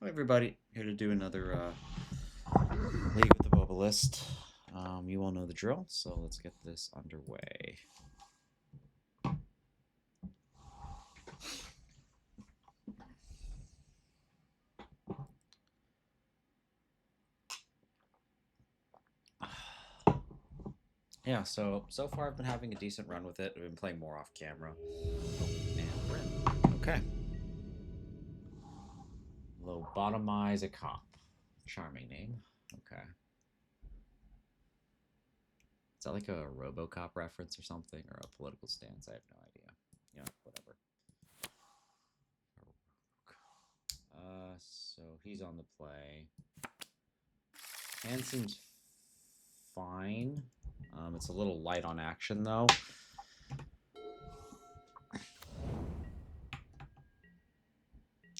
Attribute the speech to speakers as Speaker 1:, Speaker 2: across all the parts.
Speaker 1: Hi everybody, here to do another League with the Boba list. You all know the drill, so let's get this underway. Yeah, so far I've been having a decent run with it. I've been playing more off camera. And we're in. Okay. Lobotomize a cop. Charming name. Okay. Is that like a RoboCop reference or something, or a political stance? I have no idea. You know, whatever. So he's on the play. Hand seems fine. It's a little light on action though.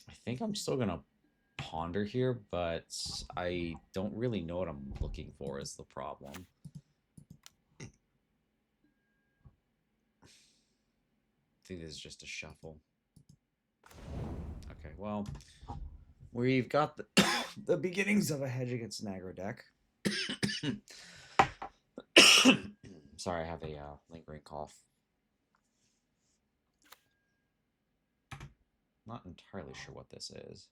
Speaker 1: I think I'm still gonna ponder here, but I don't really know what I'm looking for is the problem. I think this is just a shuffle. Okay, well, we've got the, the beginnings of a hedge against an aggro deck. Sorry, I have a lingering cough. Not entirely sure what this is.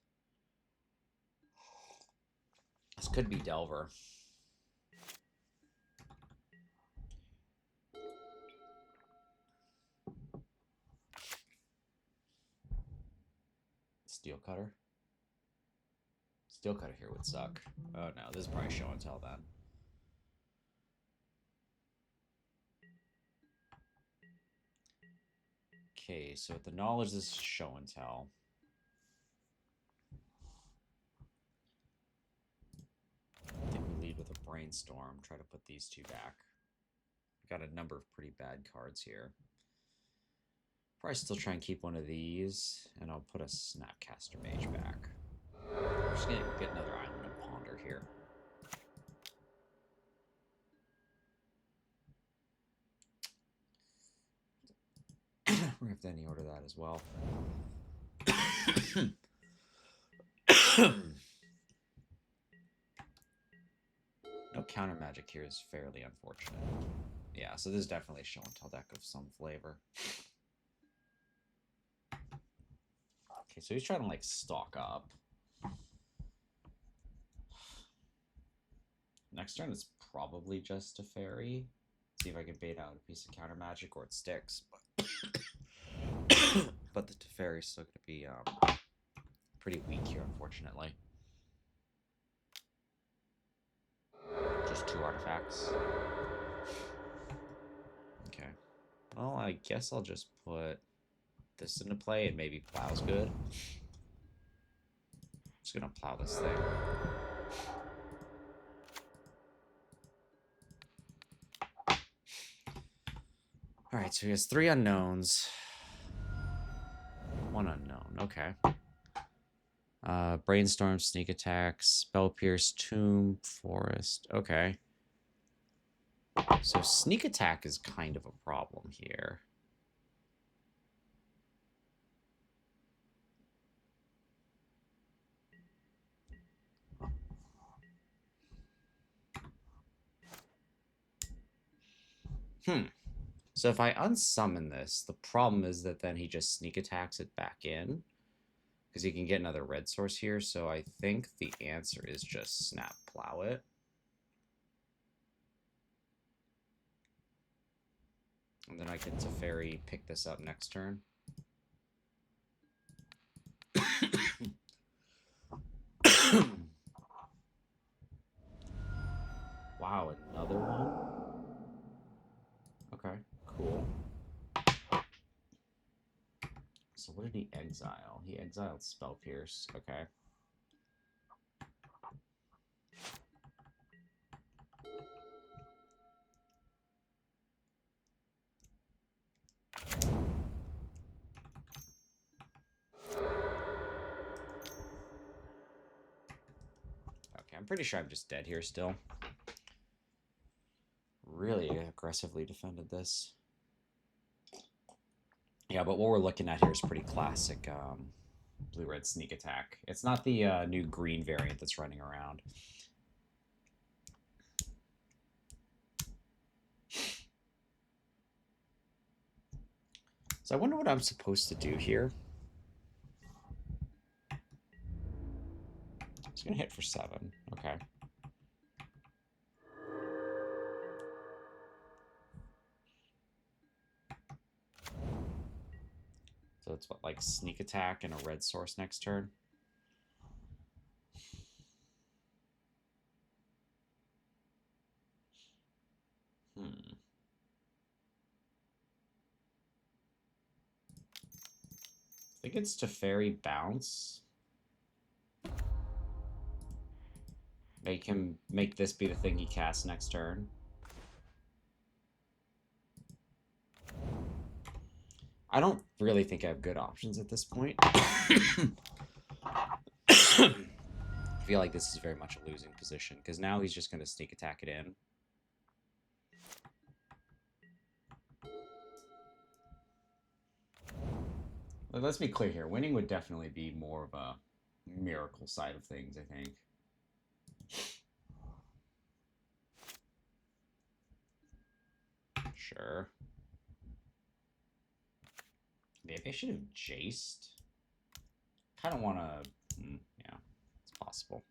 Speaker 1: This could be Delver. Steel Cutter? Steel Cutter here would suck. Oh no, this is probably show and tell then. Okay, so with the knowledge this is show and tell. I think we lead with a brainstorm. Try to put these two back. Got a number of pretty bad cards here. Probably still try and keep one of these, and I'll put a Snapcaster Mage back. We're just gonna get another Island of Ponder here. We're gonna have to any order that as well. No counter magic here is fairly unfortunate. Yeah, so this is definitely a show and tell deck of some flavor. Okay, so he's trying to like stock up. Next turn it's probably just a fairy. See if I can bait out a piece of counter magic or it sticks. But the Teferi is still going to be pretty weak here, unfortunately. Just 2 artifacts. Okay. Well, I guess I'll just put this into play and maybe plow's good. Just gonna plow this thing. Alright, so he has 3 unknowns. 1 unknown, okay. Brainstorm, Sneak Attack, Spell Pierce, Tomb, Forest. Okay. So Sneak Attack is kind of a problem here. So if I unsummon this, the problem is that then he just sneak attacks it back in. Because he can get another red source here. So I think the answer is just snap plow it. And then I can Teferi pick this up next turn. Wow, another one? Okay, cool. So what did he exile? He exiled Spell Pierce. Okay. Okay, I'm pretty sure I'm just dead here still. Really aggressively defended this. Yeah, but what we're looking at here is pretty classic Blue-red sneak attack. It's not the new green variant that's running around. So I wonder what I'm supposed to do here. It's going to hit for 7. Okay. So it's what, like sneak attack and a red source next turn? I think it's Teferi bounce. Make this be the thing he casts next turn. I don't really think I have good options at this point. I feel like this is very much a losing position, because now he's just going to sneak attack it in. Let's be clear here. Winning would definitely be more of a miracle side of things, I think. Sure. Maybe I should have jaced. Kind of want to... yeah, it's possible.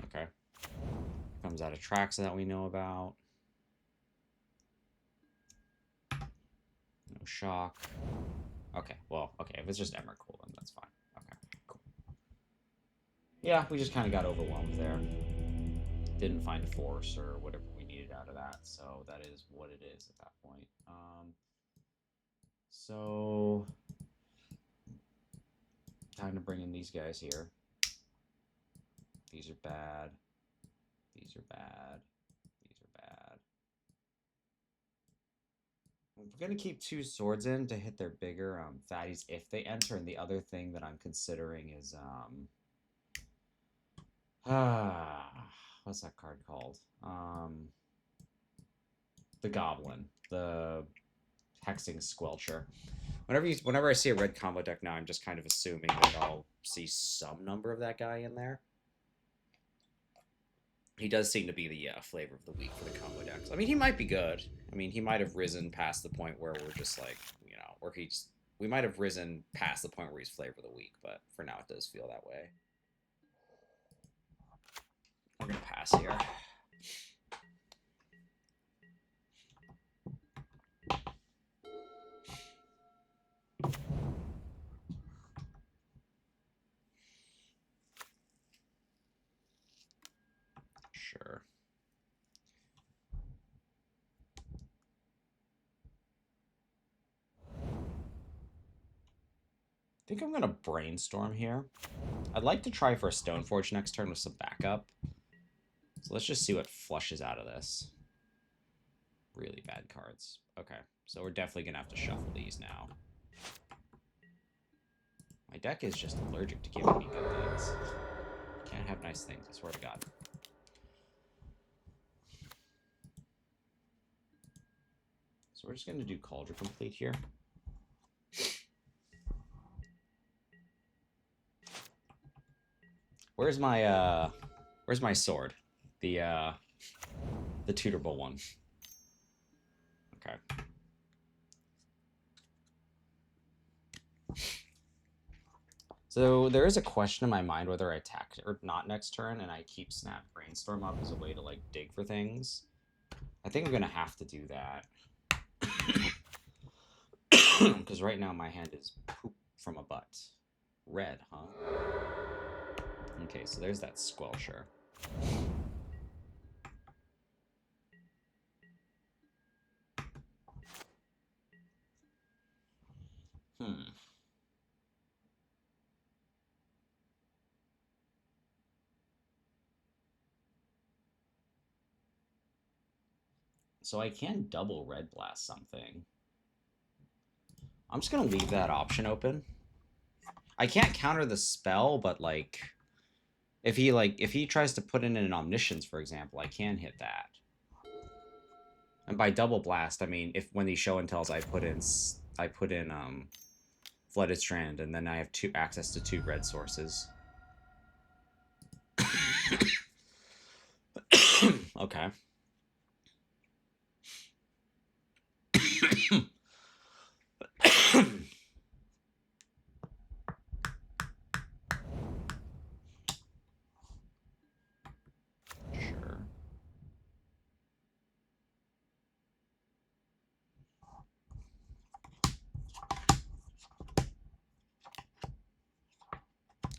Speaker 1: Okay. Comes out of tracks that we know about. No shock. Okay, well, okay, if it's just Emrakul, then that's fine. Okay, cool. Yeah, we just kind of got overwhelmed there. Didn't find a force or whatever we needed out of that, so that is what it is at that point. So, time to bring in these guys here. These are bad. These are bad. These are bad. We're going to keep 2 swords in to hit their bigger fatties if they enter, and the other thing that I'm considering is... what's that card called? The Goblin. The Hexing Squelcher. Whenever I see a red combo deck now, I'm just kind of assuming that I'll see some number of that guy in there. He does seem to be the flavor of the week for the combo decks. I mean, he might be good. I mean, he might have risen past the point where we're just like, you know, or we might have risen past the point where he's flavor of the week, but for now it does feel that way. I'm going to pass here. Sure. I think I'm going to brainstorm here. I'd like to try for a Stoneforge next turn with some backup. So let's just see what flushes out of this. Really bad cards. Okay, so we're definitely going to have to shuffle these now. My deck is just allergic to giving me good things. Can't have nice things, I swear to God. So we're just going to do Cauldron Complete here. Where's my sword? The tutable one. Okay. So there is a question in my mind whether I attack or not next turn, and I keep Snap Brainstorm up as a way to like dig for things. I think I'm gonna have to do that. Because right now my hand is poop from a butt. Red, huh? Okay, so there's that Squelcher. So I can double Red Blast something. I'm just going to leave that option open. I can't counter the spell, but like if he tries to put in an Omniscience, for example, I can hit that. And by double blast, I mean if when these show and tells I put in Flooded Strand, and then I have access to 2 red sources. Okay. Sure.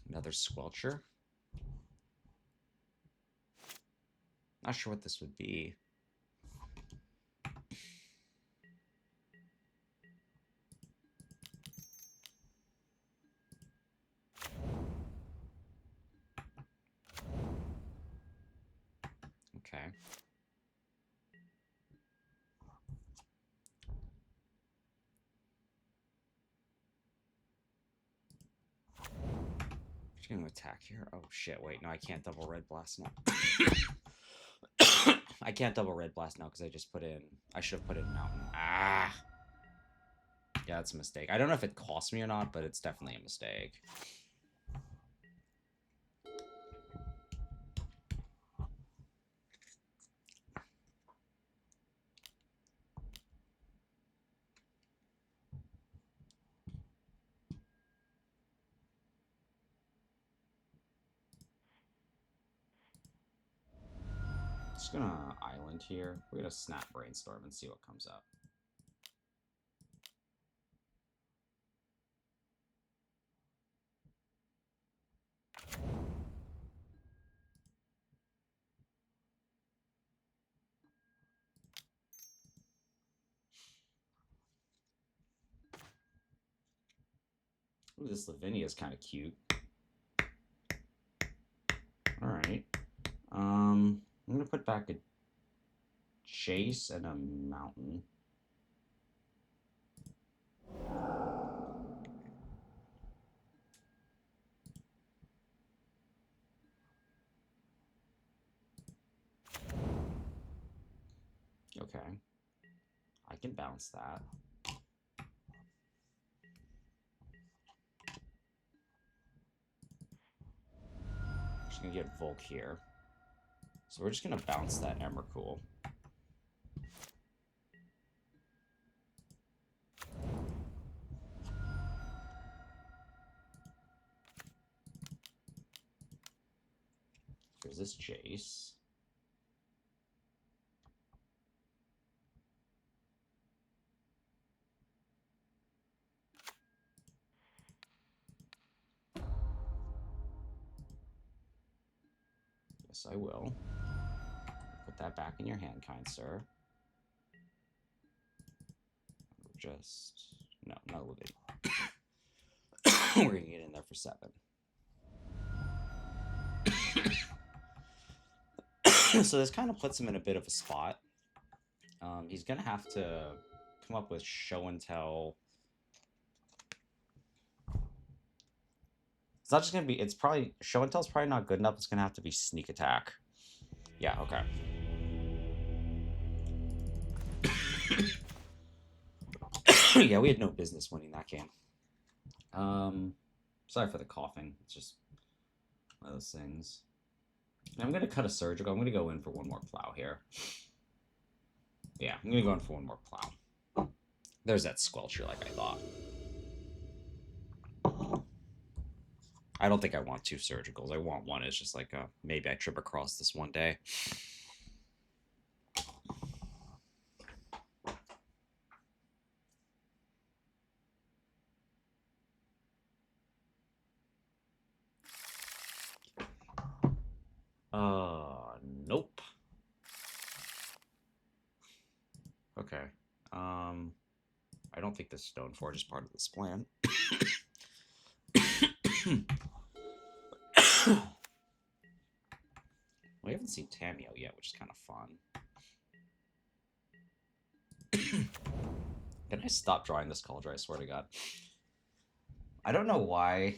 Speaker 1: Another Squelcher. Not sure what this would be. Okay. Just gonna attack here. Oh shit! Wait, no, I can't double red blast now. I can't double red blast now because I just put in. I should have put in mountain. Ah. Yeah, that's a mistake. I don't know if it cost me or not, but it's definitely a mistake. Just gonna island here. We're gonna snap brainstorm and see what comes up. Ooh, this Lavinia is kind of cute. All right. I'm gonna put back a chase and a mountain. Okay. I can bounce that. I'm just gonna get Volk here. So we're just gonna bounce that Emrakul. There's this Jace. Yes, I will. Put that back in your hand, kind sir. Just... No, not living. We're gonna get in there for 7. So this kind of puts him in a bit of a spot. He's gonna have to come up with show and tell. It's not just gonna be. It's probably show and tell's probably not good enough. It's gonna have to be sneak attack. Yeah. Okay. Yeah, we had no business winning that game. Sorry for the coughing. It's just one of those things. And I'm gonna cut a surgical. I'm gonna go in for one more plow here. Yeah, I'm gonna go in for one more plow. There's that Squelcher like I thought. I don't think I want 2 surgicals. I want one. It's just like maybe I trip across this one day. Nope. Okay. I don't think this Stoneforge is part of this plan. We haven't seen Tamio yet, which is kind of fun. Can I stop drawing this Cauldron? I swear to God. I don't know why.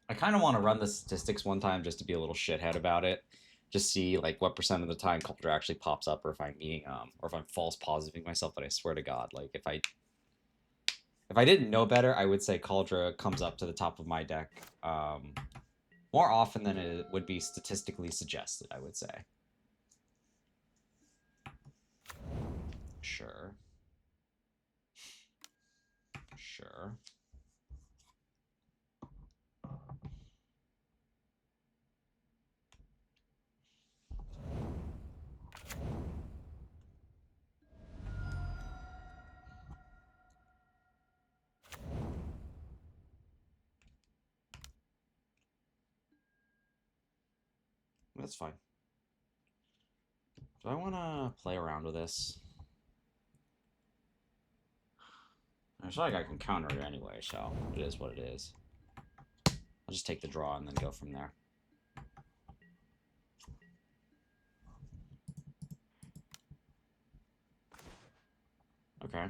Speaker 1: I kind of want to run the statistics one time just to be a little shithead about it. Just see like what % of the time Cauldron actually pops up, or if I'm meeting or if I'm false positiving myself. But I swear to God, like if I If I didn't know better, I would say Kaldra comes up to the top of my deck more often than it would be statistically suggested, I would say. Sure. Sure. That's fine. Do I want to play around with this? I feel like I can counter it anyway, so it is what it is. I'll just take the draw and then go from there. Okay.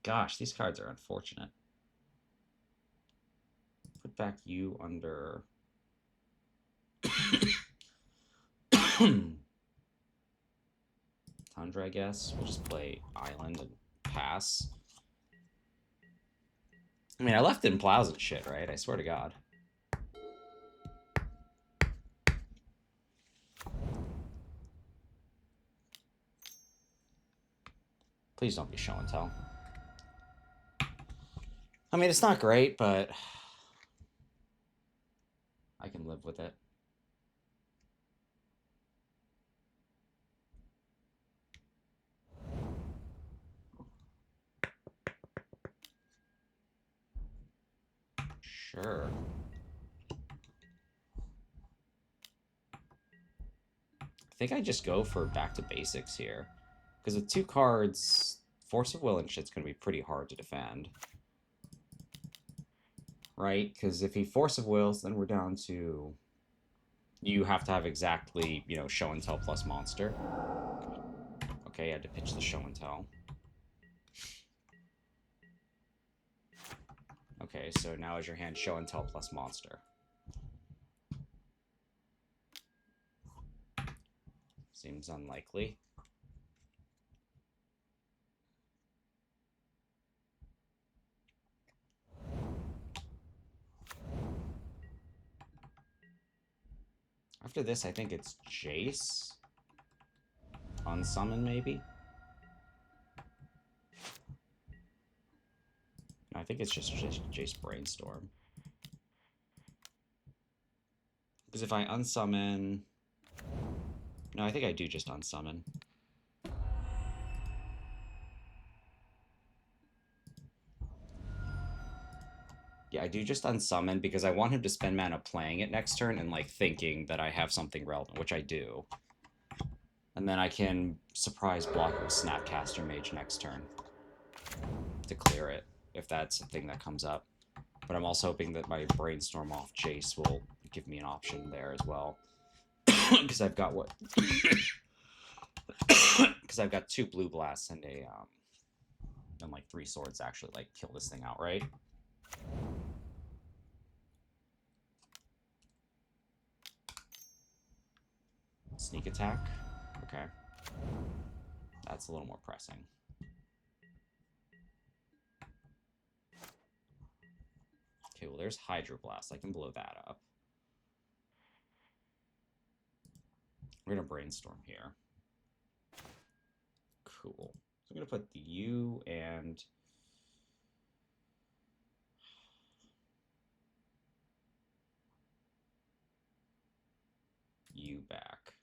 Speaker 1: Gosh, these cards are unfortunate. Put back you under... Tundra, I guess. We'll just play Island and pass. I mean, I left in plows and shit, right? I swear to God. Please don't be show and tell. I mean, it's not great, but I can live with it. Sure. I think I just go for back to basics here. Because with two cards, Force of Will and shit's going to be pretty hard to defend. Right? Because if he Force of Wills, then we're down to... You have to have exactly, you know, show and tell plus monster. Okay, I had to pitch the show and tell. Okay, so now is your hand show and tell plus monster. Seems unlikely. After this, I think it's Jace. Unsummon, maybe? No, I think it's just Jace Brainstorm. Because if I unsummon... No, I think I do just unsummon. Yeah, I do just unsummon because I want him to spend mana playing it next turn and, like, thinking that I have something relevant, which I do. And then I can surprise block with Snapcaster Mage next turn to clear it, if that's a thing that comes up. But I'm also hoping that my Brainstorm off Jace will give me an option there as well. Because I've got what? Because I've got two Blue Blasts and a and like 3 swords to actually like kill this thing outright. Sneak attack. Okay. That's a little more pressing. Okay, well there's Hydroblast. I can blow that up. We're gonna Brainstorm here. Cool. So I'm gonna put the U and U back.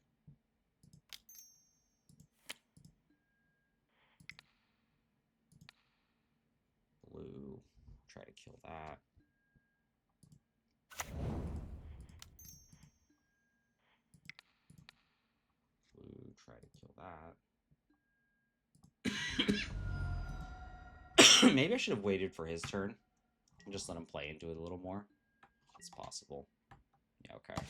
Speaker 1: Blue. Try to kill that. Blue. Try to kill that. Maybe I should have waited for his turn and just let him play into it a little more. It's possible. Yeah, okay.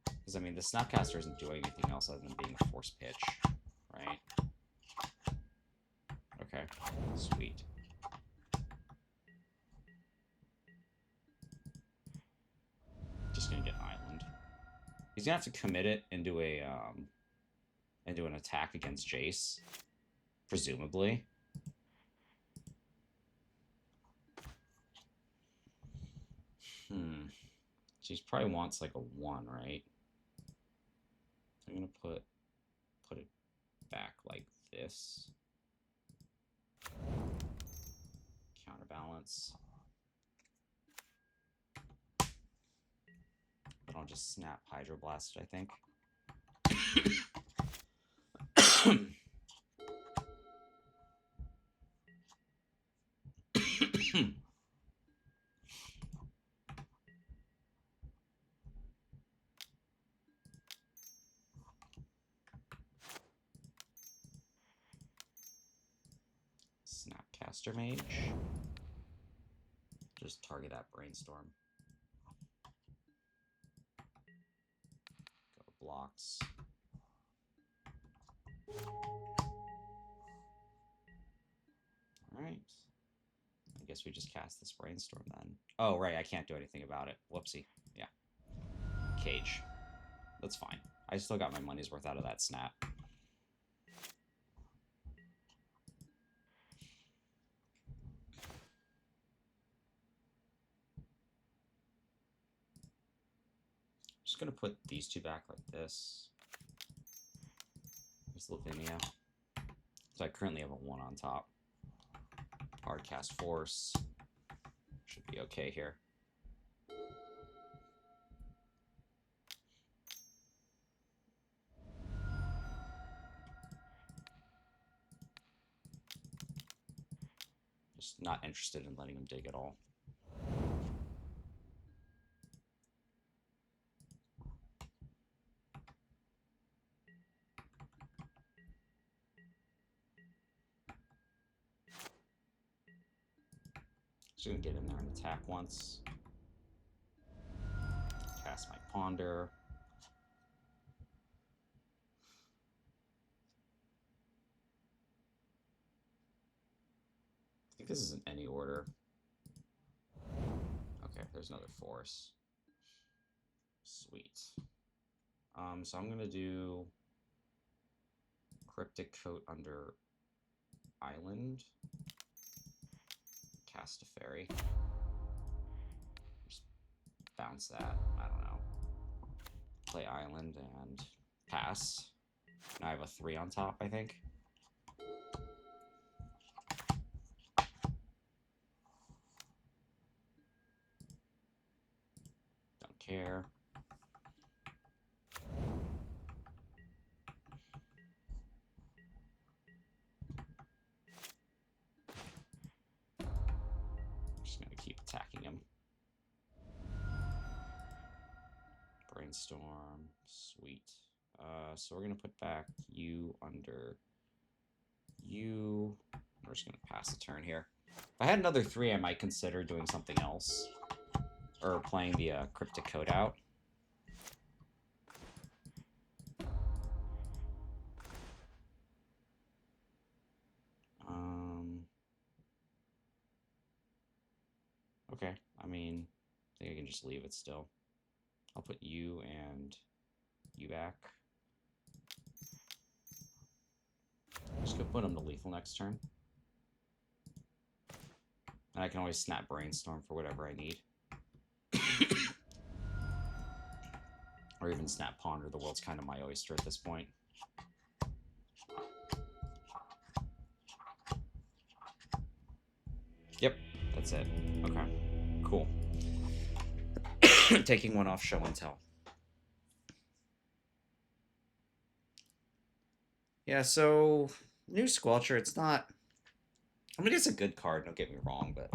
Speaker 1: Because, I mean, the Snapcaster isn't doing anything else other than being a force pitch, right? Okay, sweet. Just gonna get Island. He's gonna have to commit it into a into an attack against Jace, presumably. She probably wants like a 1, right? I'm gonna put it back like this. Counterbalance. But I'll just snap Hydroblast it, I think. Snapcaster Mage. Just target that Brainstorm. Go blocks. Alright. I guess we just cast this Brainstorm then. Oh, right, I can't do anything about it. Whoopsie. Yeah. Cage. That's fine. I still got my money's worth out of that snap. Just gonna put these two back like this. There's Lavinia. So I currently have a 1 on top. Hardcast Force. Should be okay here. Just not interested in letting him dig at all. Just gonna get in there and attack once. Cast my Ponder. I think this is in any order. Okay, there's another Force. Sweet. So I'm gonna do Cryptic Coat under Island. Cast a Fairy. Just bounce that. I don't know. Play Island and pass. Now I have a 3 on top, I think. Don't care. Just gonna keep attacking him. Brainstorm, sweet. So we're gonna put back you under you. We're just gonna pass a turn here. If I had another 3, I might consider doing something else. Or playing the Cryptic Code out. Okay, I mean, I think I can just leave it still. I'll put you and you back. Just gonna put him to lethal next turn. And I can always snap Brainstorm for whatever I need. Or even snap Ponder. The world's kind of my oyster at this point. Yep, that's it. Okay, cool. Taking 1 off Show and Tell. Yeah, so New Squelcher, it's not... I mean, it's a good card, don't get me wrong, but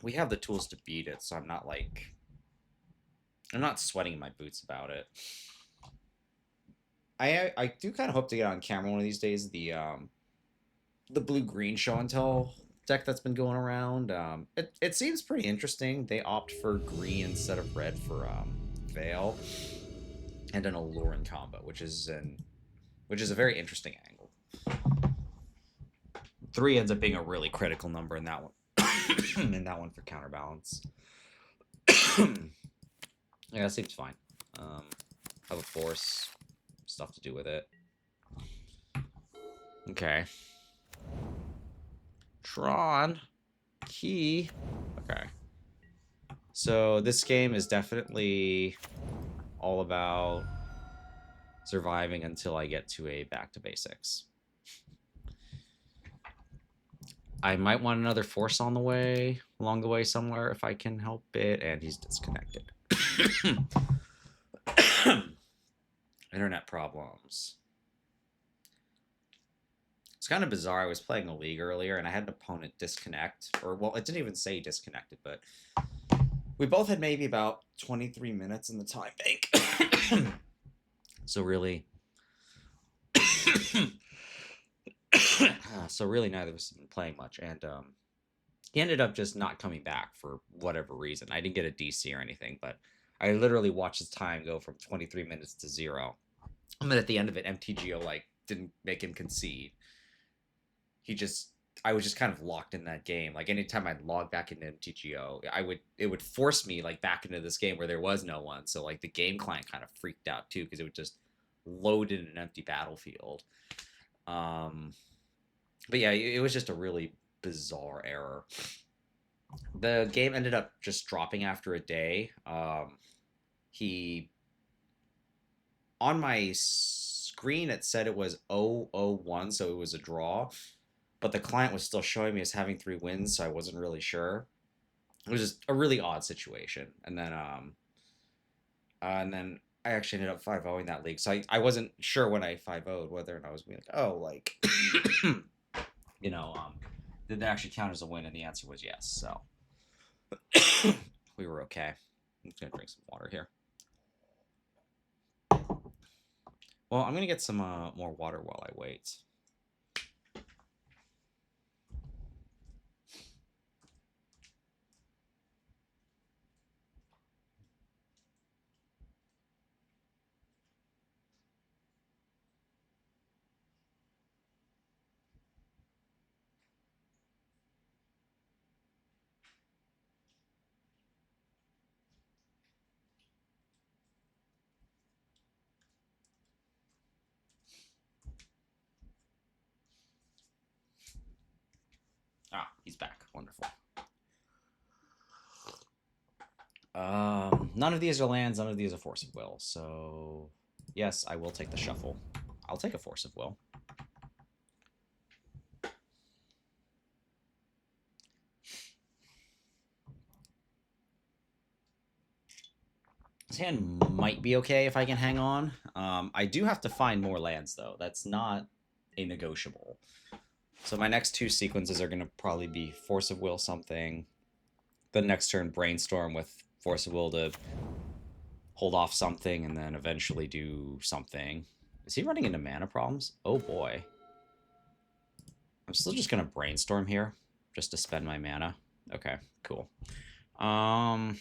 Speaker 1: we have the tools to beat it, so I'm not like... I'm not sweating my boots about it. I do kind of hope to get on camera one of these days the blue-green Show and Tell deck that's been going around. It seems pretty interesting. They opt for green instead of red for Veil and an Alluring combo, which is a very interesting angle. 3 ends up being a really critical number in that one. In that one for counterbalance. Yeah, it seems fine. Have a Force. stuff to do with it. Okay. Tron. Key. Okay. So this game is definitely all about surviving until I get to a back to basics. I might want another force on the way, along the way somewhere if I can help it, and he's disconnected. Internet problems. It's kind of bizarre. I was playing a league earlier, and I had an opponent disconnect. Or, well, it didn't even say disconnected, but we both had maybe about 23 minutes in the time bank. So really... so really neither of us have been playing much, and he ended up just not coming back for whatever reason. I didn't get a DC or anything, but I literally watched his time go from 23 minutes to 0. And then at the end of it, MTGO like didn't make him concede. I was just kind of locked in that game. Like anytime I'd log back into MTGO, it would force me like back into this game where there was no one. So like the game client kind of freaked out too, because it would just load in an empty battlefield. But yeah, it was just a really bizarre error. The game ended up just dropping after a day. On my screen, it said it was 0-0-1, so it was a draw. But the client was still showing me as having 3 wins, so I wasn't really sure. It was just a really odd situation. And then I actually ended up 5-0ing that league. So I wasn't sure when I 5-0'd whether or not I was being like, oh, like, did that actually count as a win? And the answer was yes. So we were okay. I'm just going to drink some water here. Well, I'm going to get some more water while I wait. Ah, he's back. Wonderful. None of these are lands. None of these are Force of Will. So, yes, I will take the shuffle. I'll take a Force of Will. This hand might be okay if I can hang on. I do have to find more lands, though. That's not a negotiable. So my next 2 sequences are going to probably be Force of Will something. The next turn, Brainstorm with Force of Will to hold off something, and then eventually do something. Is he running into mana problems? Oh boy. I'm still just going to Brainstorm here, just to spend my mana. Okay, cool. Kind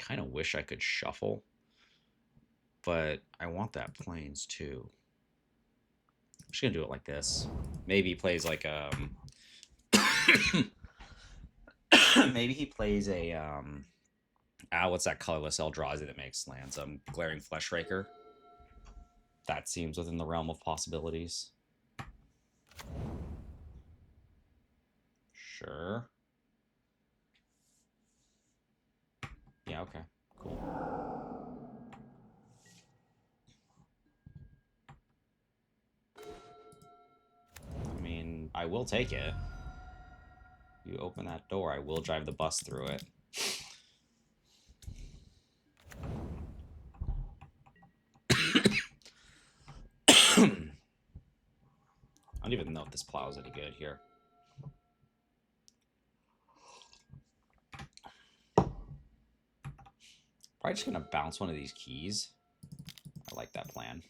Speaker 1: of wish I could shuffle, but I want that Plains too. I'm just going to do it like this. Maybe he plays like maybe he plays a what's that colorless Eldrazi that makes lands? Glaring Fleshraker. That seems within the realm of possibilities. Sure. Yeah, okay. Cool. I mean, I will take it. You open that door, I will drive the bus through it. I don't even know if this plow is any good here. Probably just gonna bounce one of these keys. I like that plan.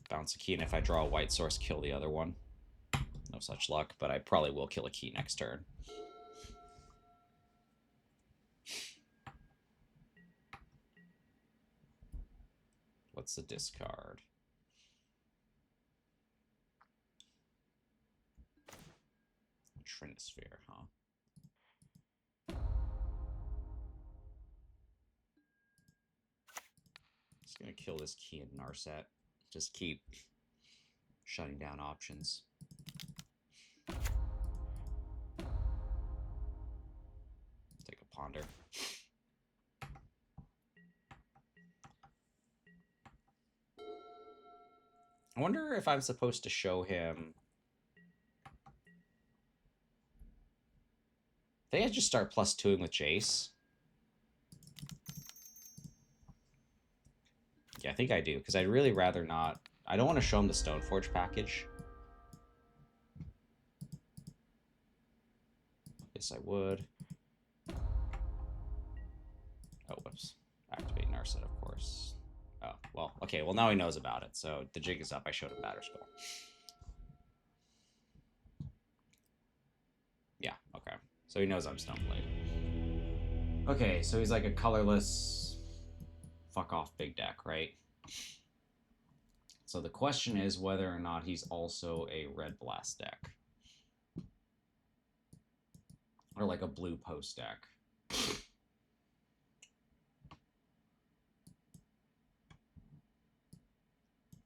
Speaker 1: Bounce a key, and if I draw a white source, kill the other one. No such luck, but I probably will kill a key next turn. What's the discard? Trinisphere, huh? Gonna kill this key in Narset. Just keep shutting down options. Take a ponder. I wonder if I'm supposed to show him. I think I just start +2ing with Jace. Yeah, I think I do, because I'd really rather not. I don't want to show him the Stoneforge package. Yes, I would. Oh, whoops. Activate Narset, of course. Oh, well, okay, well, now he knows about it, so the jig is up. I showed him Batterskull. Yeah, okay. So he knows I'm Stoneblade. Okay, so he's like a colorless fuck off big deck, right? So the question is whether or not he's also a red blast deck. Or like a blue post deck.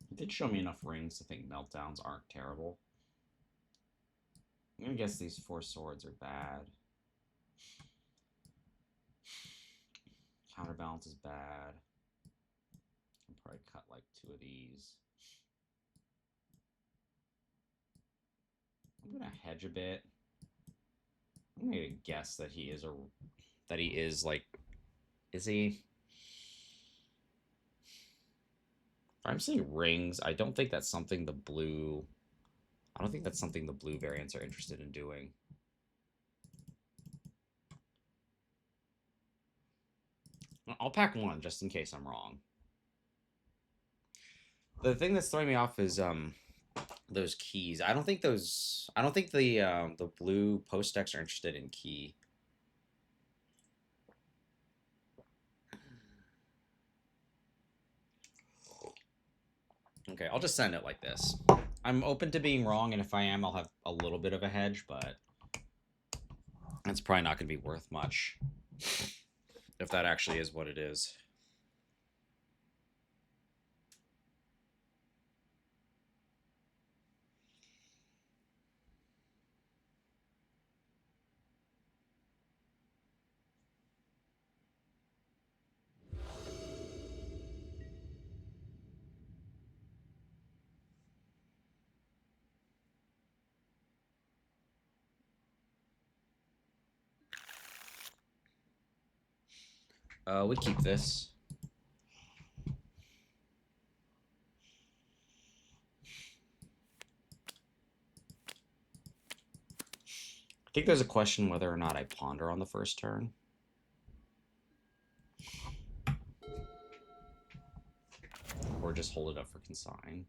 Speaker 1: He did show me enough rings to think meltdowns aren't terrible. I'm gonna guess these 4 swords are bad. Counterbalance is bad. I'll probably cut like 2 of these. I'm gonna hedge a bit. I'm gonna guess that he is like, is he? If I'm seeing rings, I don't think that's something the blue variants are interested in doing. I'll pack 1 just in case I'm wrong. The thing that's throwing me off is those keys. I don't think the blue post decks are interested in key. Okay, I'll just send it like this. I'm open to being wrong, and if I am, I'll have a little bit of a hedge, but it's probably not going to be worth much if that actually is what it is. We keep this. I think there's a question whether or not I ponder on the first turn. Or just hold it up for consign.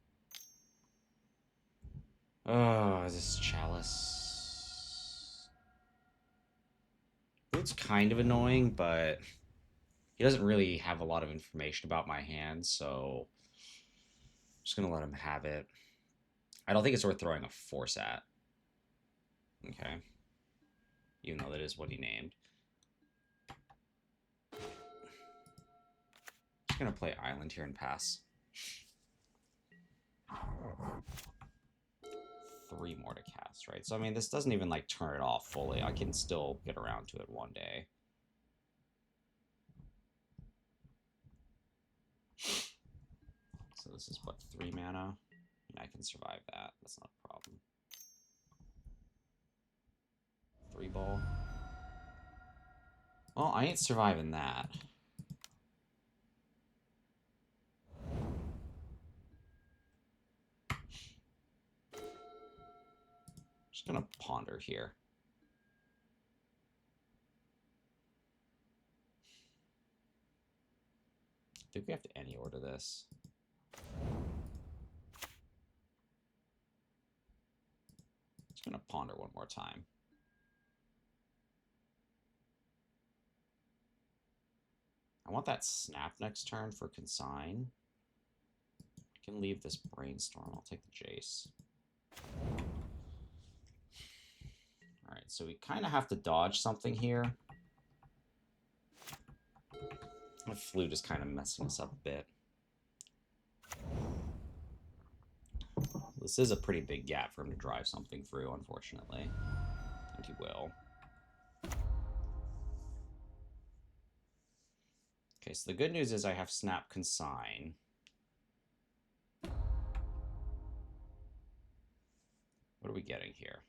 Speaker 1: Oh, is this Chalice? It's kind of annoying, but he doesn't really have a lot of information about my hand, so I'm just going to let him have it. I don't think it's worth throwing a force at. Okay. Even though that is what he named. Just going to play Island here and pass. 3 more to cast, right? So, I mean, this doesn't even, like, turn it off fully. I can still get around to it one day. So this is, what, 3 mana? And I can survive that. That's not a problem. 3 ball. Well, I ain't surviving that. Just gonna ponder here. I think we have to any order this. Just gonna ponder one more time. I want that snap next turn for consign. I can leave this brainstorm. I'll take the Jace. Alright, so we kind of have to dodge something here. The flute is kind of messing us up a bit. This is a pretty big gap for him to drive something through, unfortunately. And he will. Okay, so the good news is I have Snap Consign. What are we getting here?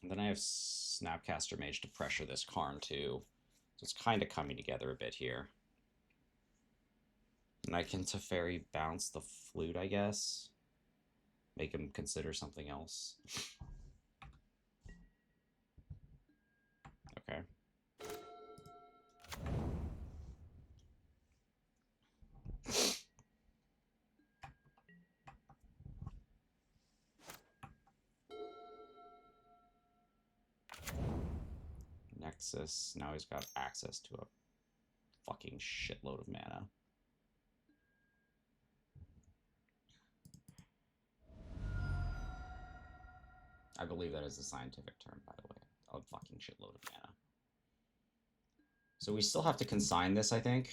Speaker 1: And then I have Snapcaster Mage to pressure this Karn too. So it's kind of coming together a bit here. And I can Teferi bounce the flute, I guess. Make him consider something else. Okay. Nexus. Now he's got access to a fucking shitload of mana. I believe that is a scientific term, by the way. A fucking shitload of mana. So we still have to consign this, I think.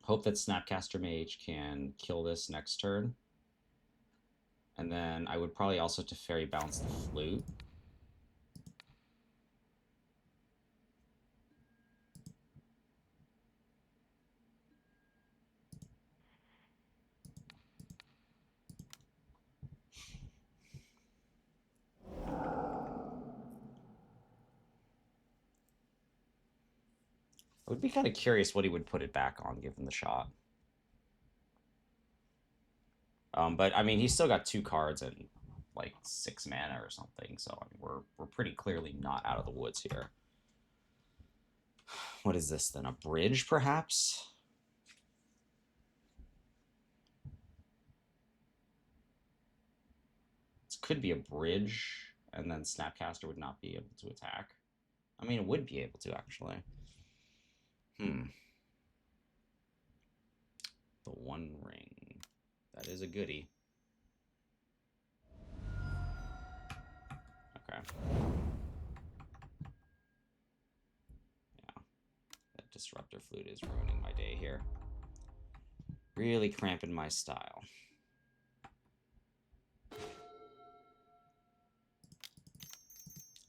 Speaker 1: Hope that Snapcaster Mage can kill this next turn. And then I would probably also Teferi bounce the flute. I would be kind of curious what he would put it back on, given the shot. But I mean, he's still got 2 cards and like 6 mana or something. So I mean, we're pretty clearly not out of the woods here. What is this then? A bridge, perhaps? This could be a bridge, and then Snapcaster would not be able to attack. I mean, it would be able to, actually. The One Ring. That is a goodie. Okay. Yeah. That Disruptor Flute is ruining my day here. Really cramping my style.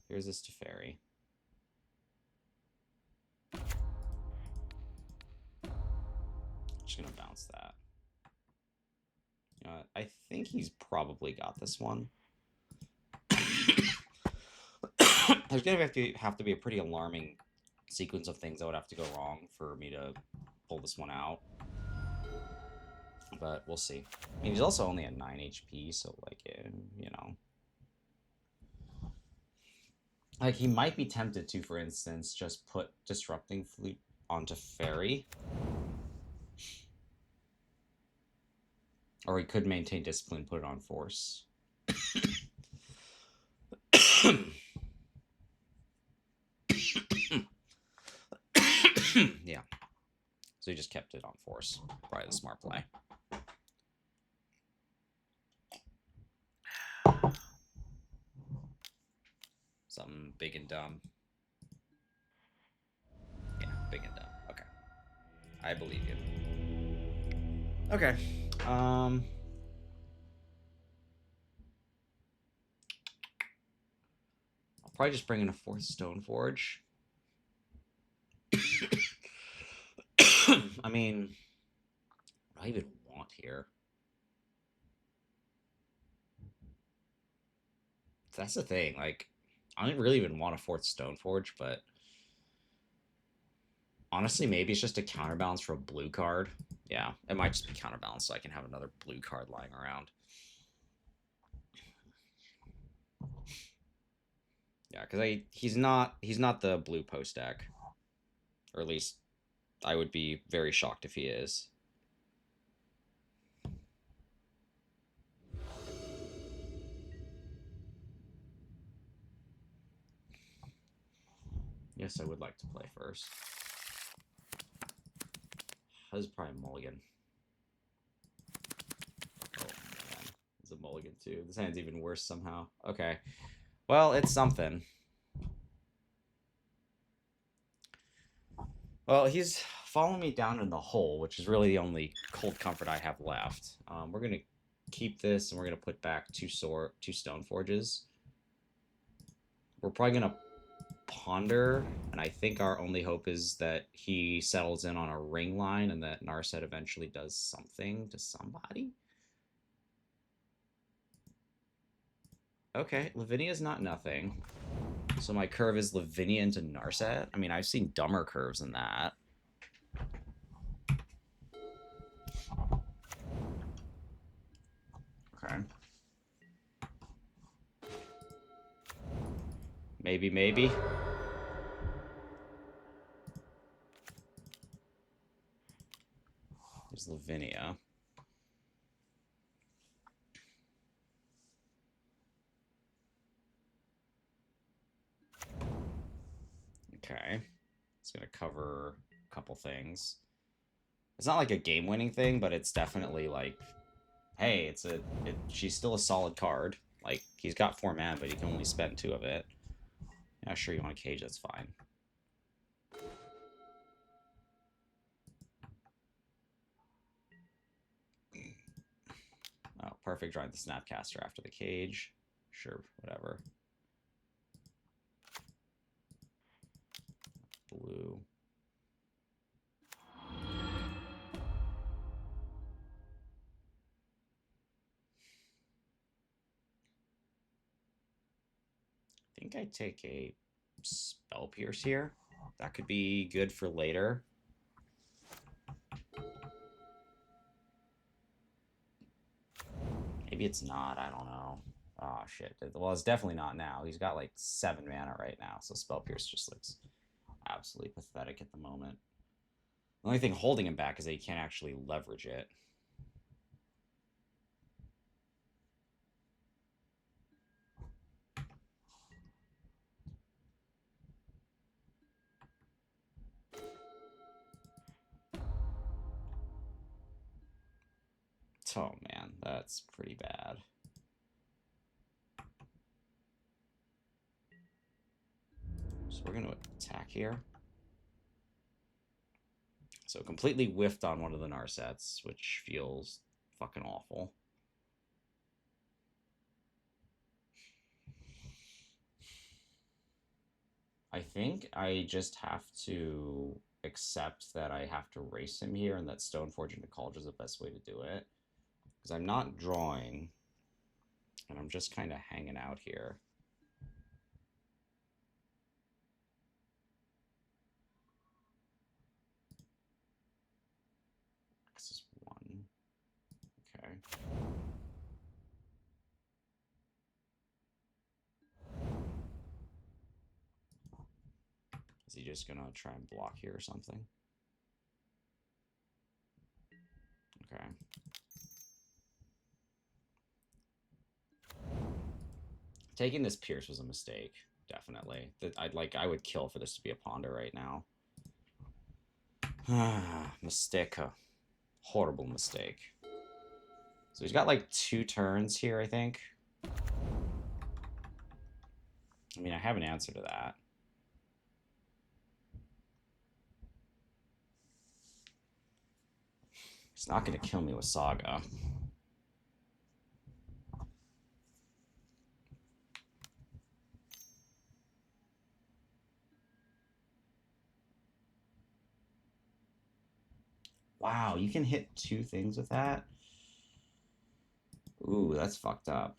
Speaker 1: Here's this Teferi. Just gonna bounce that. You know what? I think he's probably got this one. There's gonna have to be a pretty alarming sequence of things that would have to go wrong for me to pull this one out. But we'll see. I mean, he's also only at 9 HP, so like, you know. Like, he might be tempted to, for instance, just put Disrupting Flute onto Fairy. Or he could maintain Discipline, put it on Force. Yeah. So he just kept it on Force. Probably the smart play. Something big and dumb. Yeah, big and dumb. Okay. I believe you. Okay. I'll probably just bring in a 4th Stoneforge. I mean, what do I even want here? That's the thing. Like, I don't really even want a 4th Stoneforge, but honestly, maybe it's just a counterbalance for a blue card. Yeah, it might just be counterbalanced so I can have another blue card lying around. Yeah, because he's not the blue post deck. Or at least I would be very shocked if he is. Yes, I would like to play first. This is probably a mulligan. Oh, man. It's a mulligan, too. This hand's even worse somehow. Okay. Well, it's something. Well, he's follow me down in the hole, which is really the only cold comfort I have left. We're gonna keep this, and we're gonna put back two stone forges. We're probably gonna ponder, and I think our only hope is that he settles in on a ring line, and that Narset eventually does something to somebody. Okay, Lavinia's not nothing. So my curve is Lavinia into Narset. I mean, I've seen dumber curves than that. Okay. Maybe, maybe. There's Lavinia. Okay. It's going to cover a couple things. It's not like a game-winning thing, but it's definitely like, hey, she's still a solid card. Like, he's got 4 mana, but he can only spend 2 of it. Yeah, sure, you want a cage, that's fine. Oh, perfect, drawing the Snapcaster after the cage. Sure, whatever. Blue. I think I take a Spell Pierce here. That could be good for later. Maybe it's not, I don't know. Oh, shit. Well, it's definitely not now. He's got like 7 mana right now, so Spell Pierce just looks absolutely pathetic at the moment. The only thing holding him back is that he can't actually leverage it. Oh, man, that's pretty bad. So we're going to attack here. So completely whiffed on one of the Narsets, which feels fucking awful. I think I just have to accept that I have to race him here and that Stoneforge into College is the best way to do it. Because I'm not drawing, and I'm just kind of hanging out here. This is 1. Okay. Is he just gonna try and block here or something? Okay. Taking this Pierce was a mistake, definitely. I would kill for this to be a Ponder right now. Mistake. Horrible mistake. So he's got like 2 turns here, I think. I mean, I have an answer to that. He's not going to kill me with Saga. Wow, you can hit 2 things with that? Ooh, that's fucked up.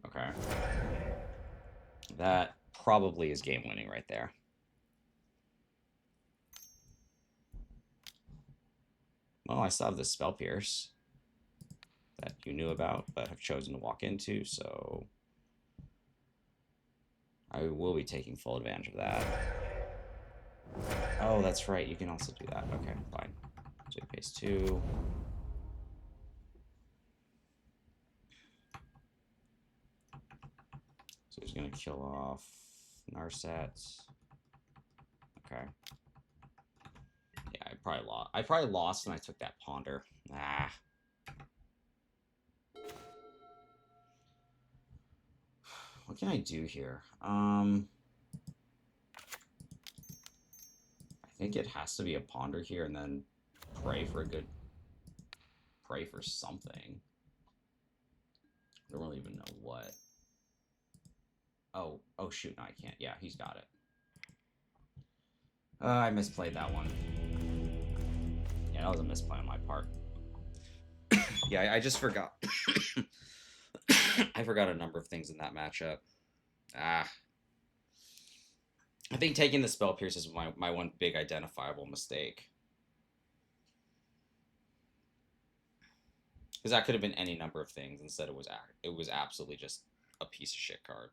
Speaker 1: Okay. That probably is game winning right there. Well, I still have this Spell Pierce that you knew about, but have chosen to walk into, so I will be taking full advantage of that. Oh, that's right. You can also do that. Okay, fine. So he pays 2. So he's going to kill off Narset. Okay. Yeah, I probably lost when I took that Ponder. Ah. What can I do here? think it has to be a ponder here and then pray for something. I don't really even know what. Oh shoot, no, I can't. Yeah, he's got it. I misplayed that one. Yeah, that was a misplay on my part. Yeah, I just forgot. I forgot a number of things in that matchup. I think taking the Spell Pierce is my one big identifiable mistake. Because that could have been any number of things. Instead, it was absolutely just a piece of shit card.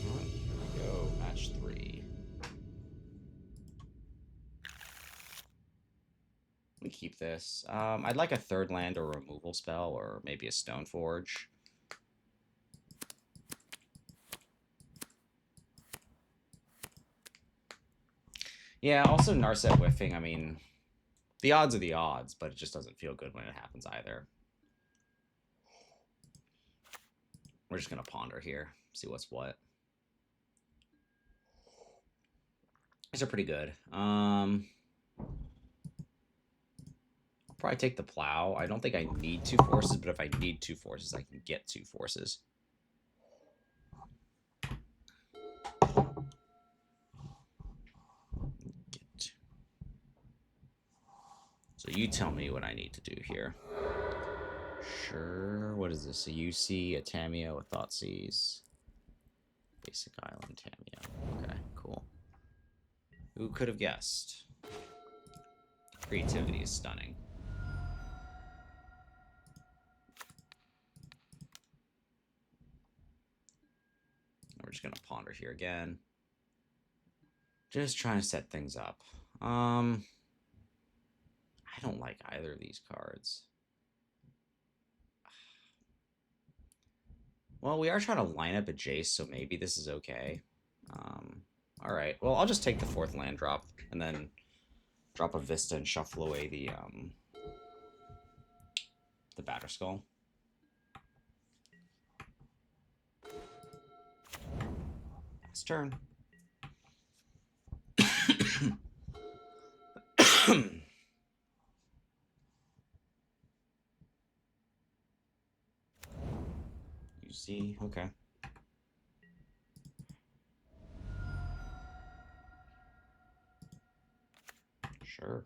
Speaker 1: Alright, here we go. Match 3. Let me keep this. I'd like a third land or removal spell, or maybe a Stone Forge. Yeah, also Narset whiffing. I mean, the odds are the odds, but it just doesn't feel good when it happens either. We're just going to ponder here, see what's what. These are pretty good. I'll probably take the plow. I don't think I need 2 forces, but if I need 2 forces, I can get 2 forces. So you tell me what I need to do here. Sure. What is this? A UC, a Tamiyo, a Thoughtseize. Basic Island Tamiyo. Okay, cool. Who could have guessed? Creativity is stunning. We're just going to ponder here again. Just trying to set things up. I don't like either of these cards. Well, we are trying to line up a Jace, so maybe this is okay. All right. Well, I'll just take the 4th land drop and then drop a Vista and shuffle away the Batterskull. Next turn. You see? Okay. Sure.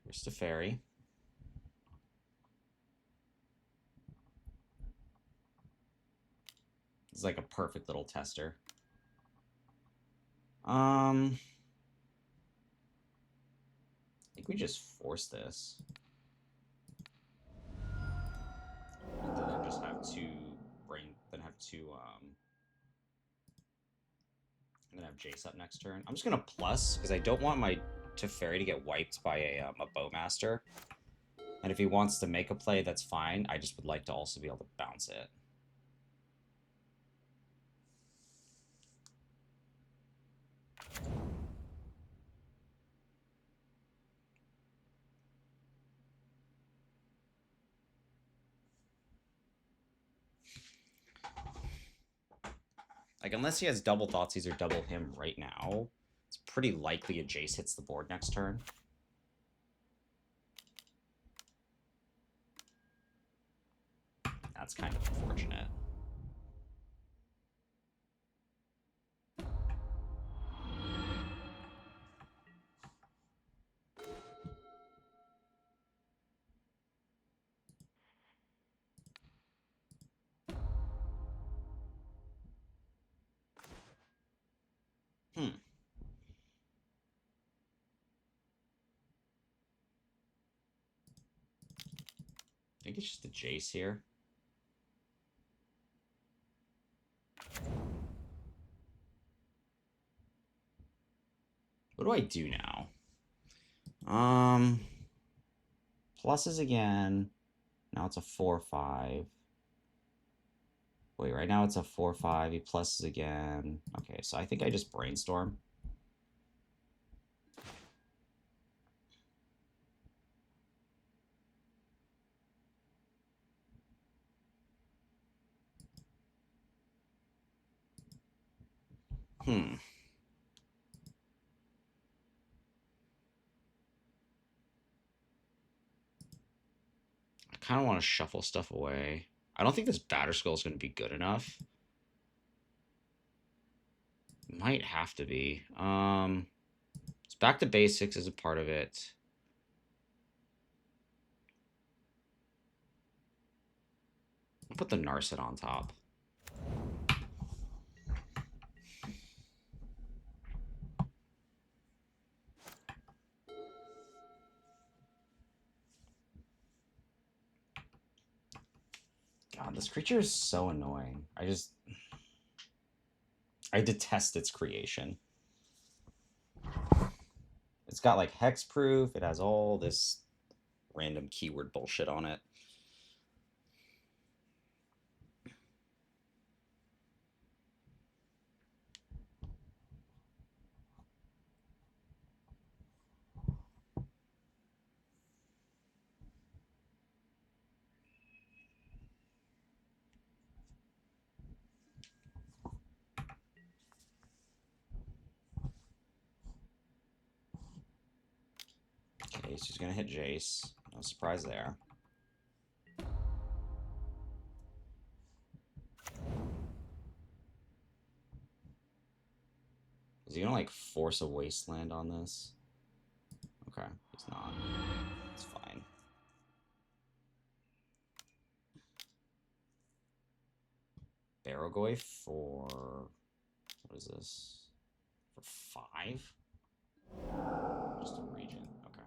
Speaker 1: Here's the fairy. It's like a perfect little tester. I think we just force this. And then just have I'm gonna have Jace up next turn. I'm just gonna plus because I don't want my Teferi to get wiped by a Bowmaster. And if he wants to make a play, that's fine. I just would like to also be able to bounce it. Like, unless he has double Thoughtseize or double him right now, it's pretty likely a Jace hits the board next turn. That's kind of unfortunate. I think it's just the Jace here. What do I do now? Pluses again. Now it's a 4-5. Wait, right now it's a 4-5. He pluses again. Okay, so I think I just brainstorm. I kind of want to shuffle stuff away. I don't think this batter skull is going to be good enough. Might have to be. It's back to basics as a part of it. I'll put the Narset on top. God, this creature is so annoying. I detest its creation. It's got like hexproof. It has all this random keyword bullshit on it. Okay, so he's gonna hit Jace. No surprise there. Is he gonna like force a wasteland on this? Okay, he's not. It's fine. Barrogoy for what is this? For 5? Just a regent. Okay.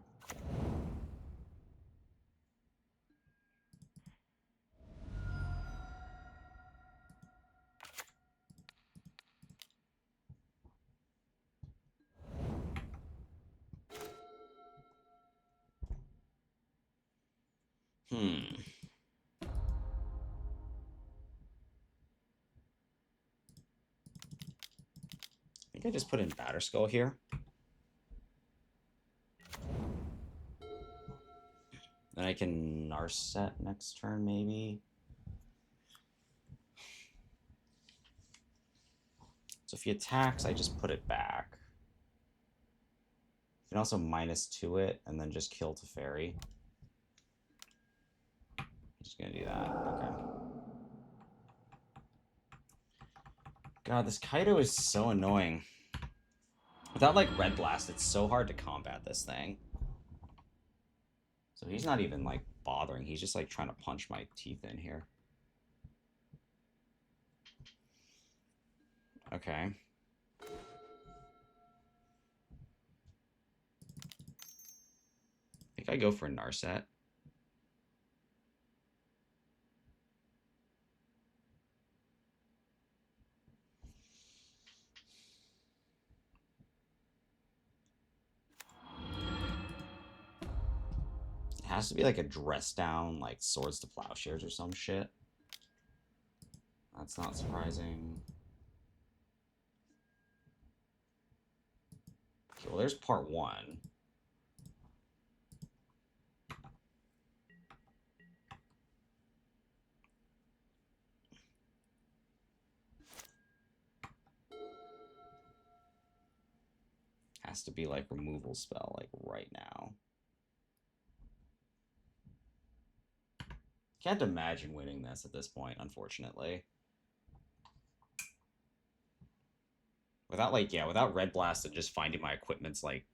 Speaker 1: I think I just put in Batterskull here. Then I can Narset next turn, maybe. So if he attacks, I just put it back. You can also -2 it and then just kill Teferi. Just gonna do that. Okay. God, this Kaido is so annoying. Without like Red Blast, it's so hard to combat this thing. So he's not even like bothering. He's just like trying to punch my teeth in here. Okay. I think I go for Narset. It has to be like a dress down, like Swords to Plowshares or some shit. That's not surprising. Okay, well, there's part 1. Has to be like removal spell, like right now. Can't imagine winning this at this point, unfortunately. Without like, yeah, without Red Blast and just finding my equipments like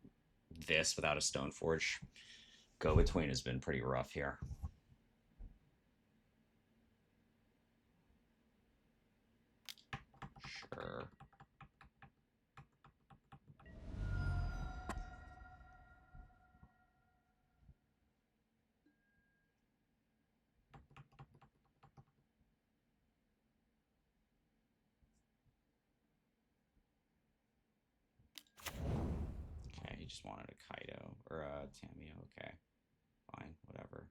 Speaker 1: this without a Stoneforge, go-between has been pretty rough here. Sure. just wanted a Kaido or a Tamio. Okay, fine, whatever.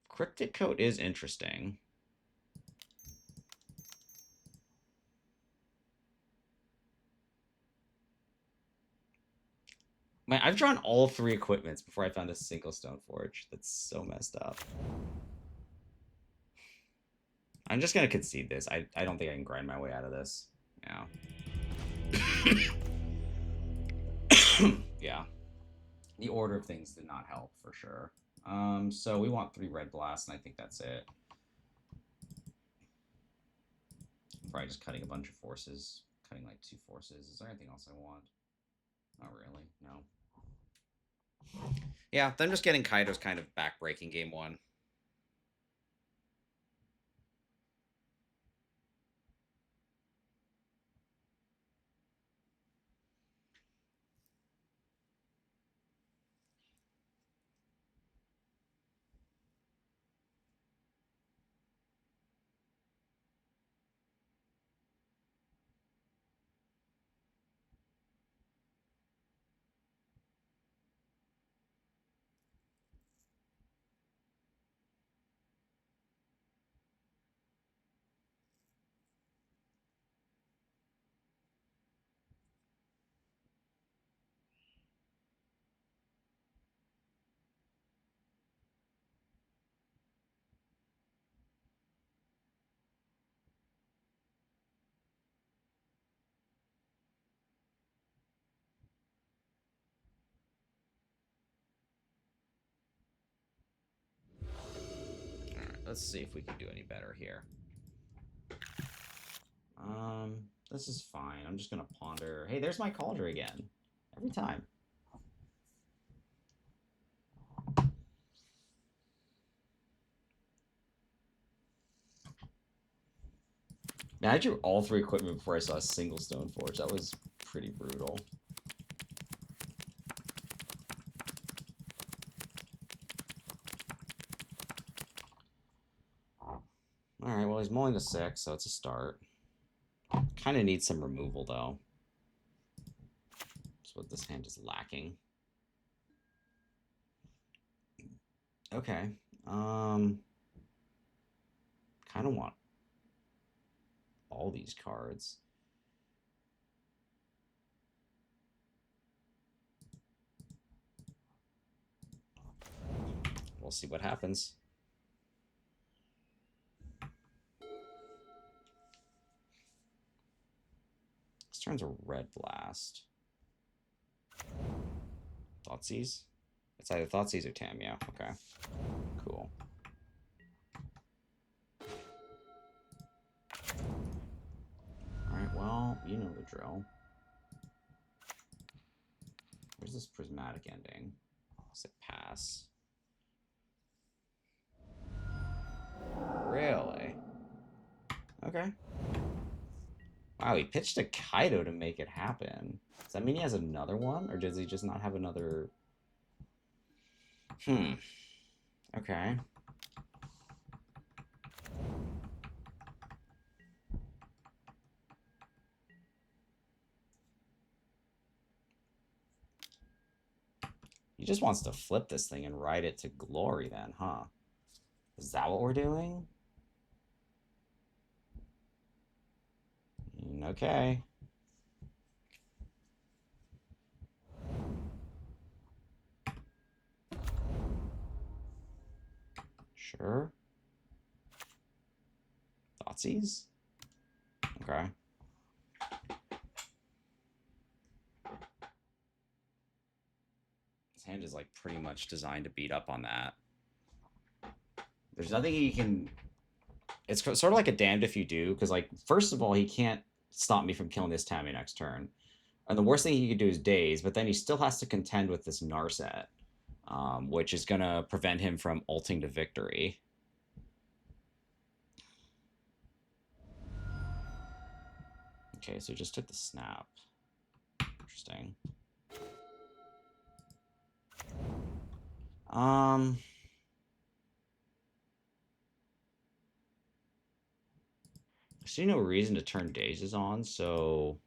Speaker 1: Cryptic Coat is interesting. Man, I've drawn all 3 equipments before I found a single Stone Forge. That's so messed up. I'm just gonna concede this. I don't think I can grind my way out of this. Yeah. Yeah. The order of things did not help for sure. So we want 3 red blasts, and I think that's it. I'm probably just cutting a bunch of forces. Cutting like 2 forces. Is there anything else I want? Not really. No. Yeah, them just getting Kaido's kind of backbreaking game 1. Let's see if we can do any better here. This is fine. I'm just gonna ponder. Hey, there's my Cauldron again. Every time. Man, I drew all 3 equipment before I saw a single Stone Forge. That was pretty brutal. Alright, well, he's mulling to 6, so it's a start. Kind of needs some removal, though. That's what this hand is lacking. Okay. Kind of want all these cards. We'll see what happens. This turn's a red blast. Thoughtseize? It's either Thoughtseize or Tamio. Okay. Cool. Alright, well, you know the drill. Where's this prismatic ending? Does it pass? Really? Okay. Wow, he pitched a Kaido to make it happen. Does that mean he has another one? Or does he just not have another... Okay. He just wants to flip this thing and ride it to glory then, huh? Is that what we're doing? Okay. Sure. Thoughtseize? Okay. This hand is like pretty much designed to beat up on that. There's nothing he can... It's sort of like a damned if you do, because like, first of all, he can't stop me from killing this Tammy next turn. And the worst thing he could do is Daze, but then he still has to contend with this Narset, which is going to prevent him from ulting to victory. Okay, so he just took the snap. Interesting. I see no reason to turn dazes on, so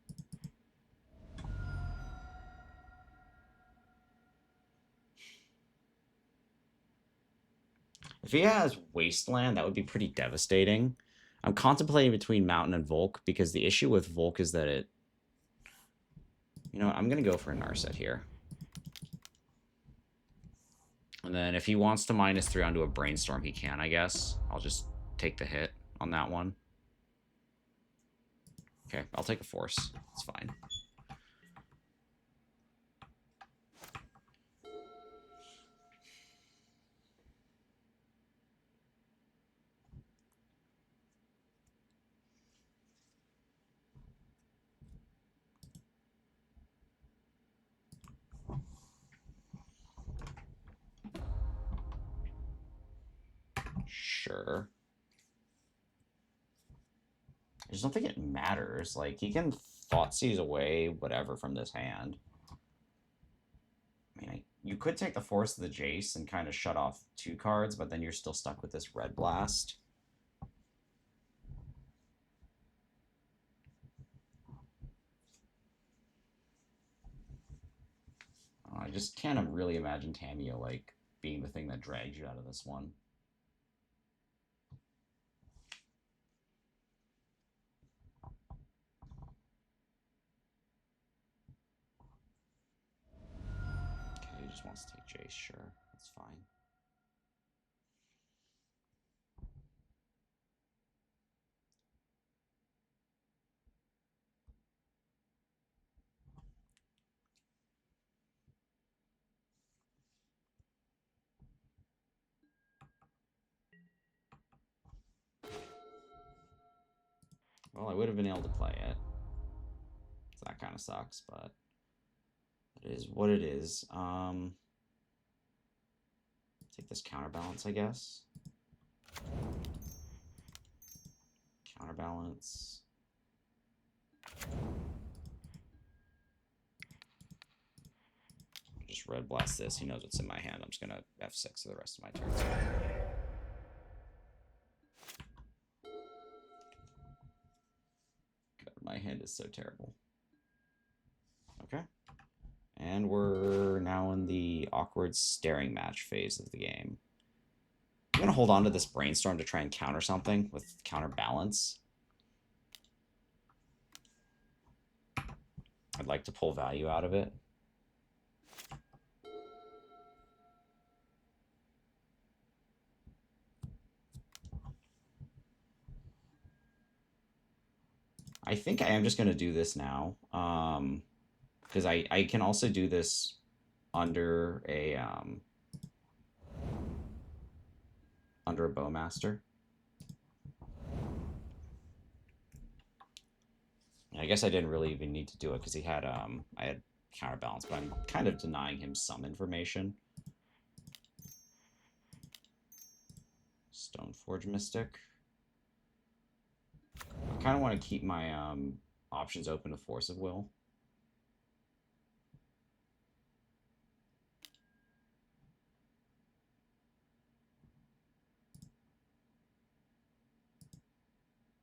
Speaker 1: if he has Wasteland, that would be pretty devastating. I'm contemplating between Mountain and Volk because the issue with Volk is that it... You know what? I'm going to go for a Narset here. And then if he wants to -3 onto a Brainstorm, he can, I guess. I'll just take the hit on that one. Okay, I'll take a Force. It's fine. Sure. I just don't think it matters. Like, he can Thoughtseize away whatever from this hand. I mean, you could take the Force of the Jace and kind of shut off 2 cards, but then you're still stuck with this Red Blast. I just can't really imagine Tamiyo, like, being the thing that drags you out of this one. Okay, he just wants to take Jace, sure. That's fine. Well, I would have been able to play it. So that kind of sucks, but it is what it is. Take this Counterbalance, I guess. Counterbalance. Just Red Blast this. He knows what's in my hand. I'm just going to F6 for the rest of my turns. God, my hand is so terrible. Okay. And we're now in the awkward staring match phase of the game. I'm going to hold on to this Brainstorm to try and counter something with Counterbalance. I'd like to pull value out of it. I think I am just going to do this now. Because I can also do this under a Bowmaster. I guess I didn't really even need to do it because he had I had Counterbalance, but I'm kind of denying him some information. Stoneforge Mystic. I kind of want to keep my options open to Force of Will.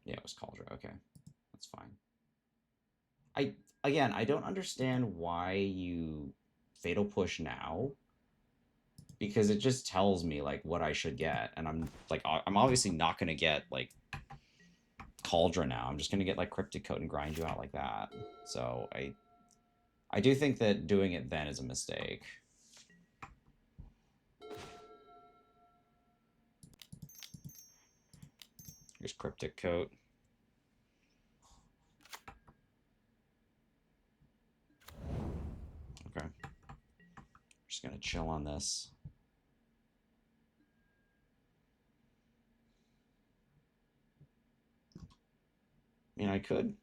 Speaker 1: Yeah, it was Cauldron. Okay, that's fine. Again, I don't understand why you Fatal Push now, because it just tells me like what I should get, and I'm obviously not going to get like Cauldron now. I'm just going to get like Cryptic Coat and grind you out like that. So I do think that doing it then is a mistake. Here's Cryptic Coat. Okay. Just going to chill on this. I mean, I could.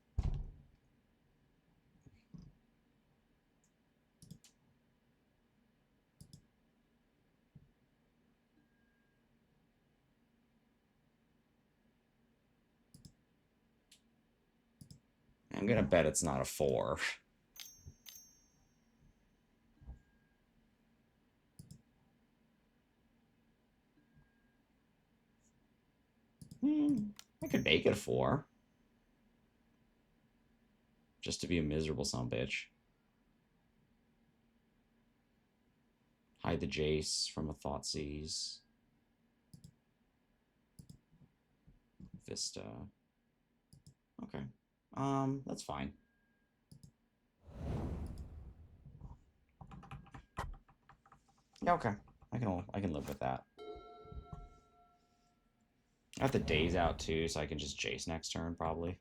Speaker 1: I'm going to bet it's not a 4. I could make it a 4. Just to be a miserable son of a bitch. Hide the Jace from a Thoughtseize. Vista. Okay. That's fine. Yeah, okay. I can live with that. I have the days out too, so I can just Jace next turn probably.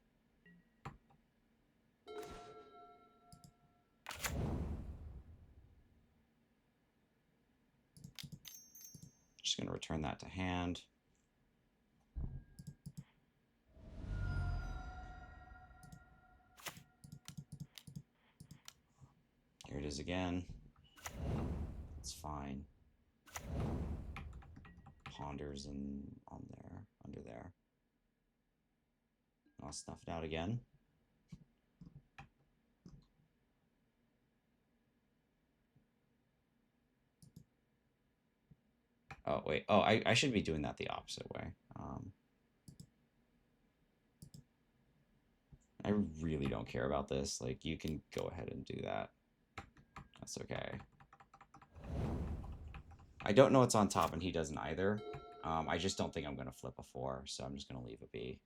Speaker 1: Just gonna return that to hand. Here it is again. It's fine. Ponders on there, under there. I'll snuff it out again. Oh, wait. Oh, I should be doing that the opposite way. I really don't care about this. Like, you can go ahead and do that. That's okay. I don't know what's on top, and he doesn't either. I just don't think I'm going to flip a 4, so I'm just going to leave it be.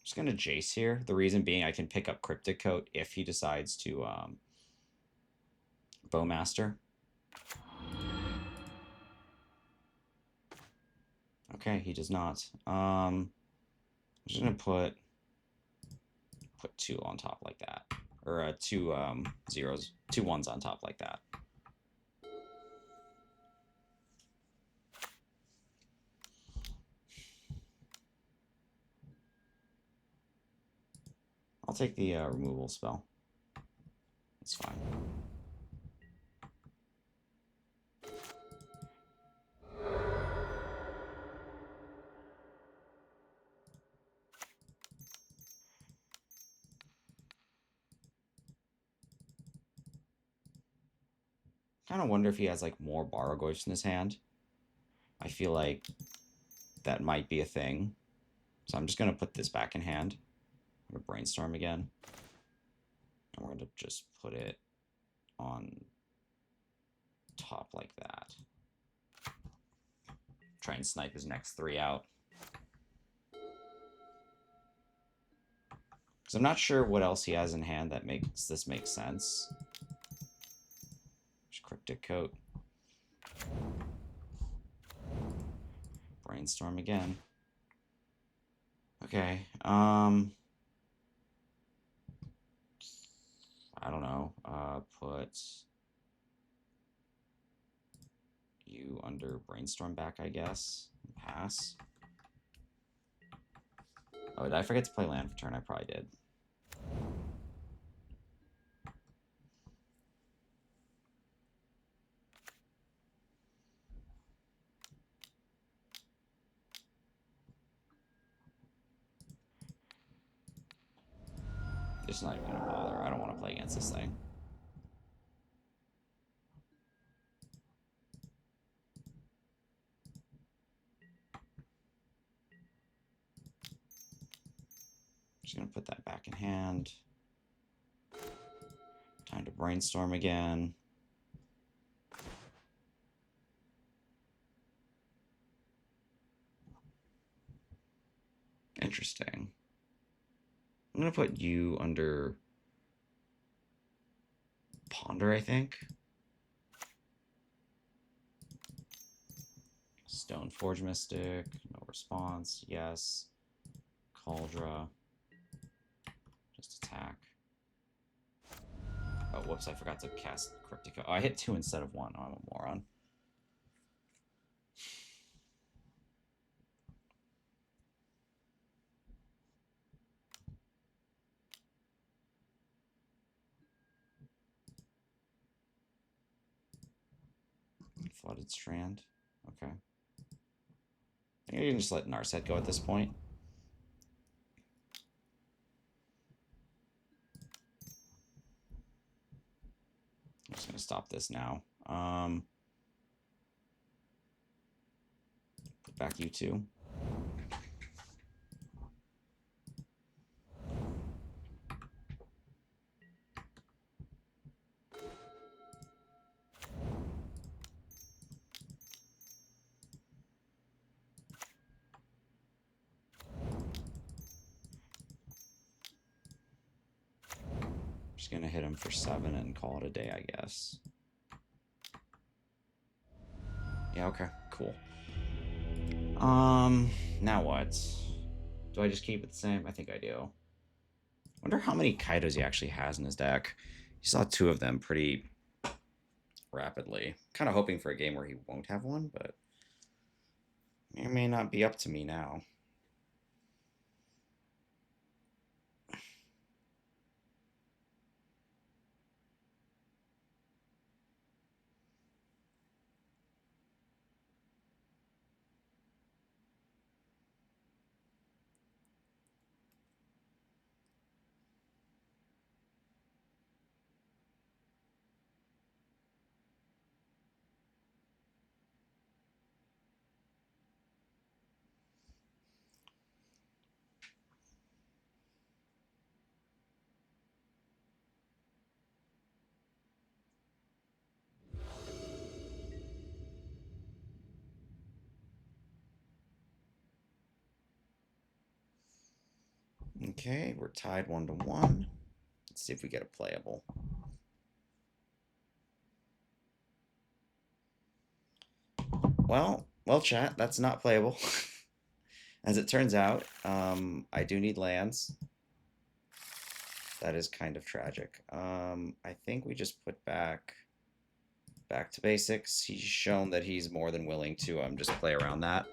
Speaker 1: Just going to Jace here. The reason being I can pick up Cryptic Coat if he decides to Bowmaster. Okay, he does not. I'm just going to put 2 on top like that. Or 2 zeros, 2 ones on top like that. I'll take the removal spell. It's fine. Kind of wonder if he has like more Barrogoyfs in his hand. I feel like that might be a thing. So I'm just going to put this back in hand. I'm going to Brainstorm again. And we're going to just put it on top like that. Try and snipe his next 3 out. Because I'm not sure what else he has in hand that makes this make sense. There's Cryptic Coat. Brainstorm again. Okay, I don't know, put you under Brainstorm back, I guess. Pass. Oh, did I forget to play land for turn? I probably did. Just not even gonna bother. I don't want to play against this thing. Just gonna put that back in hand. Time to Brainstorm again. Interesting. I'm gonna put you under Ponder, I think. Stoneforge Mystic, no response, yes. Cauldra, just attack. Oh, whoops, I forgot to cast Cryptic. Oh, I hit 2 instead of 1. Oh, I'm a moron. Flooded Strand. Okay. I think you can just let Narset go at this point. I'm just gonna stop this now. Put back you two. Just gonna hit him for 7 and call it a day, I guess. Yeah, okay, cool. Now what? Do I just keep it the same? I think I do. Wonder how many Kaidos he actually has in his deck. He saw 2 of them pretty rapidly. Kind of hoping for a game where he won't have one, but it may not be up to me now. Okay, we're tied 1-1. Let's see if we get a playable. Well, chat, that's not playable. As it turns out, I do need lands. That is kind of tragic. I think we just put back to basics. He's shown that he's more than willing to just play around that.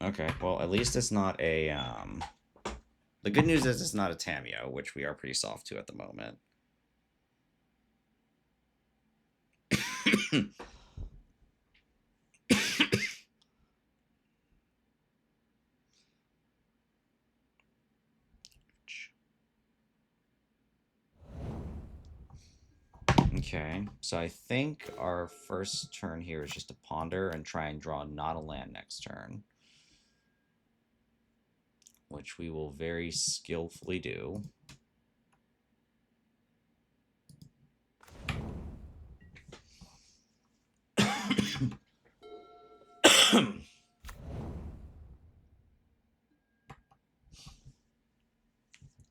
Speaker 1: Okay, well, at least it's not a... The good news is it's not a Tameo, which we are pretty soft to at the moment. Okay, so I think our first turn here is just to ponder and try and draw not a land next turn, which we will very skillfully do.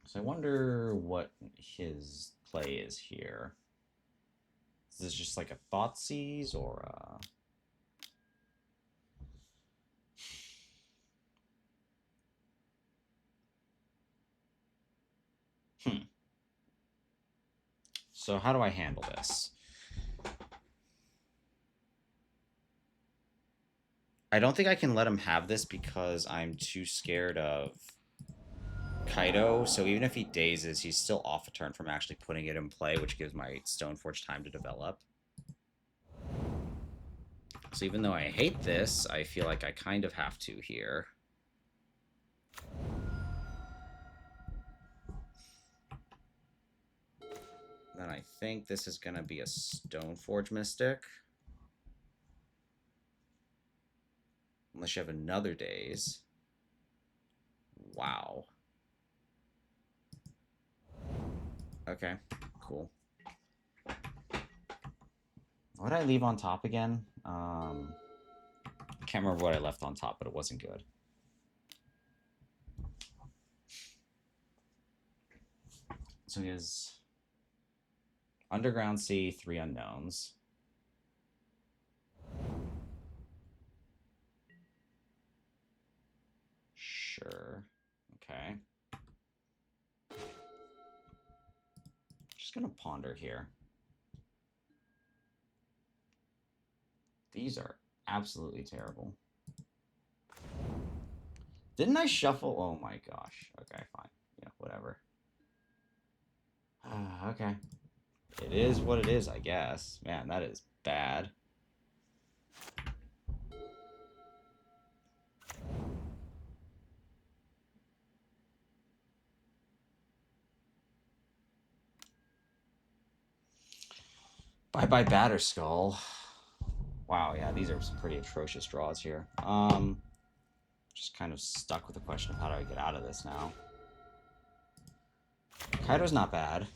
Speaker 1: So I wonder what his play is here. Is this just like a Thoughtseize or a... So how do I handle this? I don't think I can let him have this because I'm too scared of Kaido. So even if he dazes, he's still off a turn from actually putting it in play, which gives my Stoneforge time to develop. So even though I hate this, I feel like I kind of have to here. Then I think this is going to be a Stoneforge Mystic. Unless you have another daze. Wow. Okay, cool. What did I leave on top again? I can't remember what I left on top, but it wasn't good. So he has Underground Sea, 3 unknowns. Sure. Okay. Just gonna ponder here. These are absolutely terrible. Didn't I shuffle? Oh my gosh. Okay, fine. Yeah, whatever. Okay. It is what it is, I guess. Man, that is bad. Bye-bye Batterskull. Wow, yeah, these are some pretty atrocious draws here. Just kind of stuck with the question of how do I get out of this now. Kaido's not bad.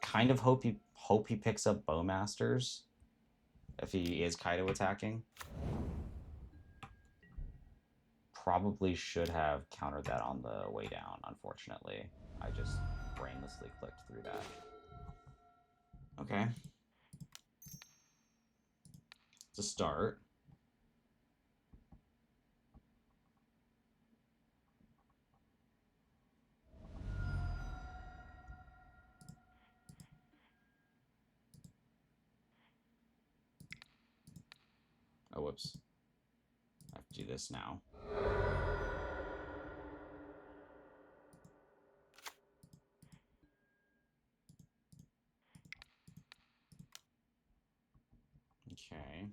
Speaker 1: Kind of hope he picks up Bowmasters if he is Kaido attacking. Probably should have countered that on the way down, unfortunately. I just brainlessly clicked through that. Okay. It's a start. Oh, whoops. I have to do this now. Okay.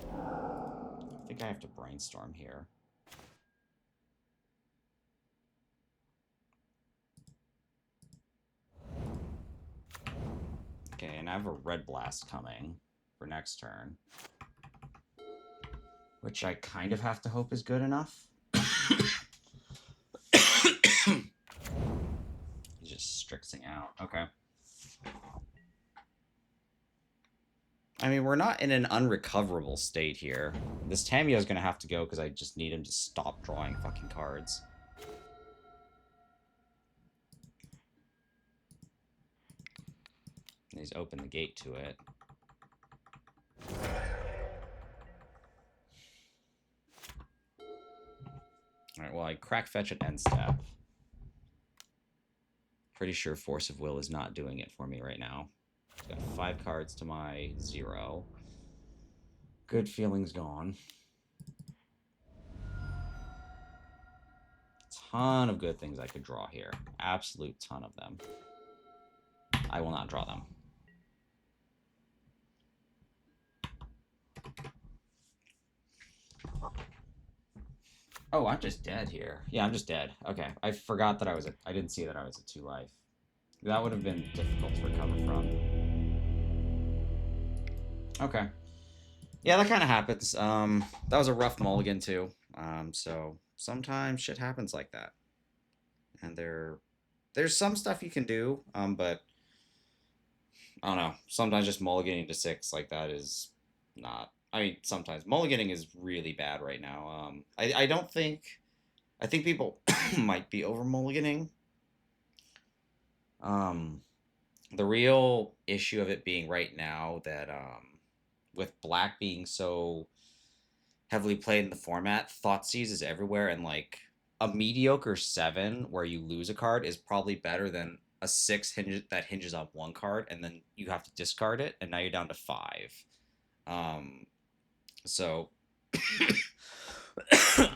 Speaker 1: I think I have to brainstorm here. Okay, and I have a Red Blast coming for next turn, which I kind of have to hope is good enough. He's just strixing out. Okay. I mean, we're not in an unrecoverable state here. This Tamio is going to have to go because I just need him to stop drawing fucking cards. And he's opened the gate to it. Alright, well, I crack fetch at end step. Pretty sure Force of Will is not doing it for me right now. Got 5 cards to my 0. Good feelings gone. Ton of good things I could draw here. Absolute ton of them. I will not draw them. Oh, I'm just dead here. Yeah, I'm just dead. Okay, I forgot that I didn't see that I was at 2 life. That would have been difficult to recover from. Okay. Yeah, that kind of happens. That was a rough mulligan too. So sometimes shit happens like that. And there's some stuff you can do, but I don't know. Sometimes just mulliganing to 6 like that is not. I mean, sometimes mulliganing is really bad right now. I don't think. I think people might be over mulliganing. The real issue of it being right now that with black being so heavily played in the format, Thoughtseize is everywhere, and like a mediocre 7 where you lose a card is probably better than a 6 that hinges on 1 card and then you have to discard it, and now you're down to 5. So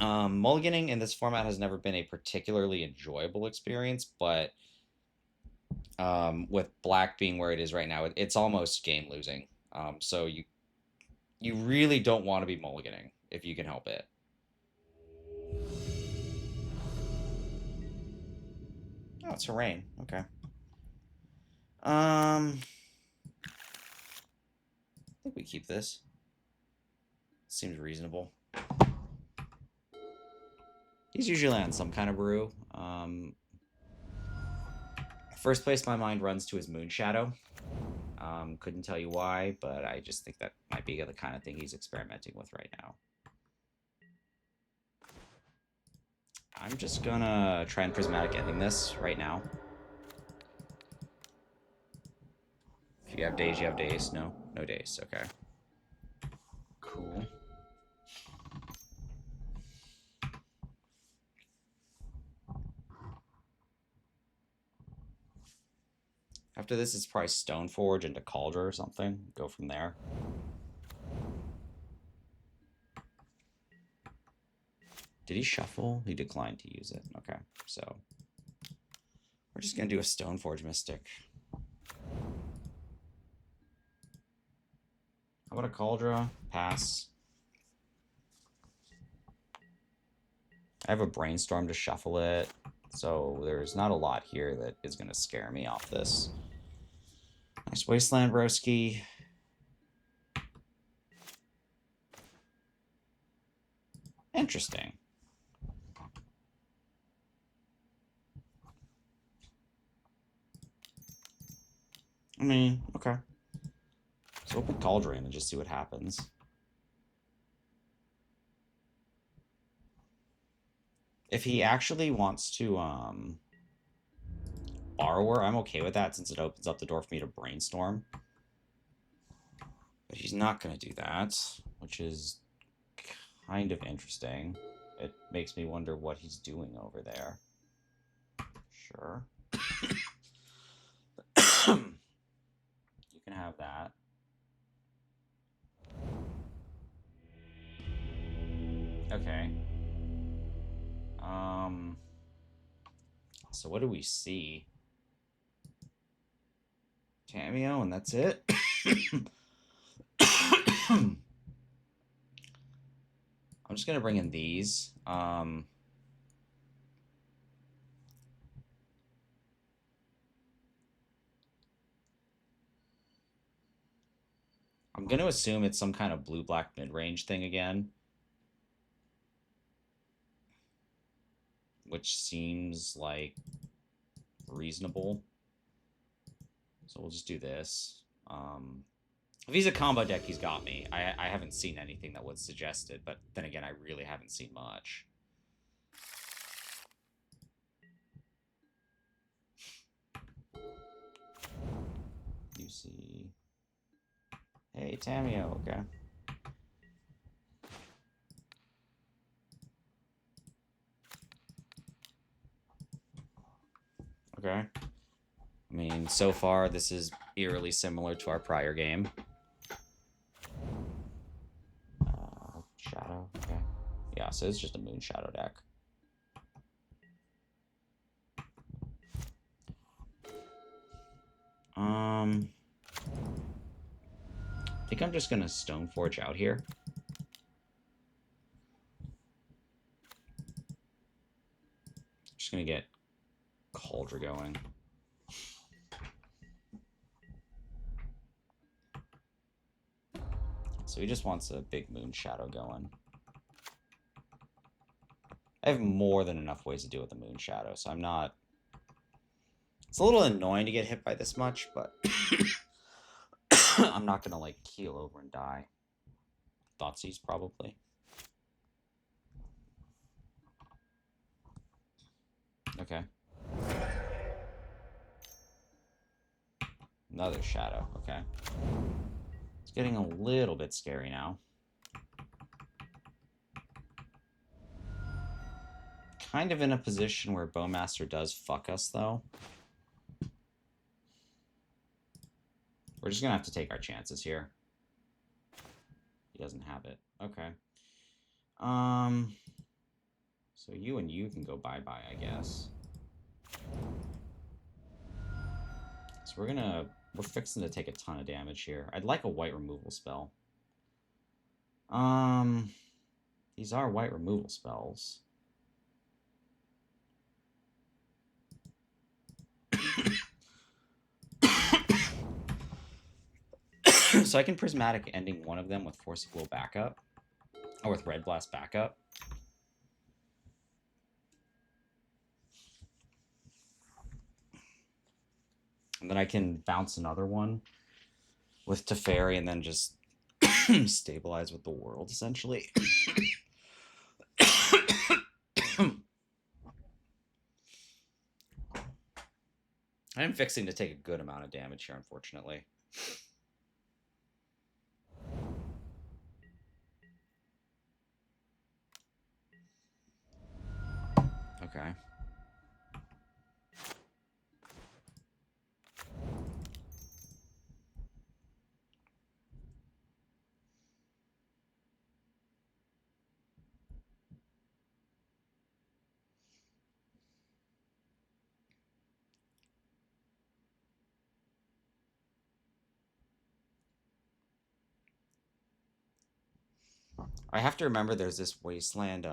Speaker 1: mulliganing in this format has never been a particularly enjoyable experience, but with black being where it is right now, it's almost game losing. So you really don't want to be mulliganing if you can help it. Oh, it's Terrain. Okay. I think we keep this. Seems reasonable. He's usually on some kind of brew. First place my mind runs to his Moon Shadow. Couldn't tell you why, but I just think that might be the kind of thing he's experimenting with right now. I'm just gonna try and Prismatic Ending this right now. If you have days, you have days. No? No days. Okay. Cool. After this, it's probably Stoneforge into Cauldron or something. Go from there. Did he shuffle? He declined to use it. Okay, so we're just going to do a Stoneforge Mystic. How about a Cauldron? Pass. I have a Brainstorm to shuffle it. So there's not a lot here that is going to scare me off this. Nice Wasteland Broski. Interesting. I mean, okay. So we'll put Cauldron and just see what happens. If he actually wants to Borrower, I'm okay with that since it opens up the door for me to brainstorm. But he's not going to do that, which is kind of interesting. It makes me wonder what he's doing over there. Sure. You can have that. Okay. So what do we see? Cameo, and that's it? I'm just going to bring in these. I'm going to assume it's some kind of blue-black mid-range thing again. Which seems like reasonable. So we'll just do this. If he's a combo deck, he's got me. I haven't seen anything that would suggest it, but then again, I really haven't seen much. You see... Hey, Tamio, okay. Okay. I mean, so far, this is eerily similar to our prior game. Shadow, okay. Yeah, so it's just a Moon Shadow deck. I think I'm just gonna Stoneforge out here. Just gonna get Cauldron going. So he just wants a big Moon Shadow going. I have more than enough ways to deal with the Moon Shadow, so I'm not... It's a little annoying to get hit by this much, but I'm not gonna, like, keel over and die. Thoughtseize, probably. Okay. Another Shadow, okay. It's getting a little bit scary now. Kind of in a position where Bowmaster does fuck us, though. We're just gonna have to take our chances here. He doesn't have it. Okay. So you and you can go bye-bye, I guess. So we're fixing to take a ton of damage here. I'd like a white removal spell. These are white removal spells. So I can Prismatic ending one of them with Force of Will backup. Or with Red Blast backup. And then I can bounce another one with Teferi and then just stabilize with the world, essentially. I am fixing to take a good amount of damage here, unfortunately. Okay. I have to remember there's this Wasteland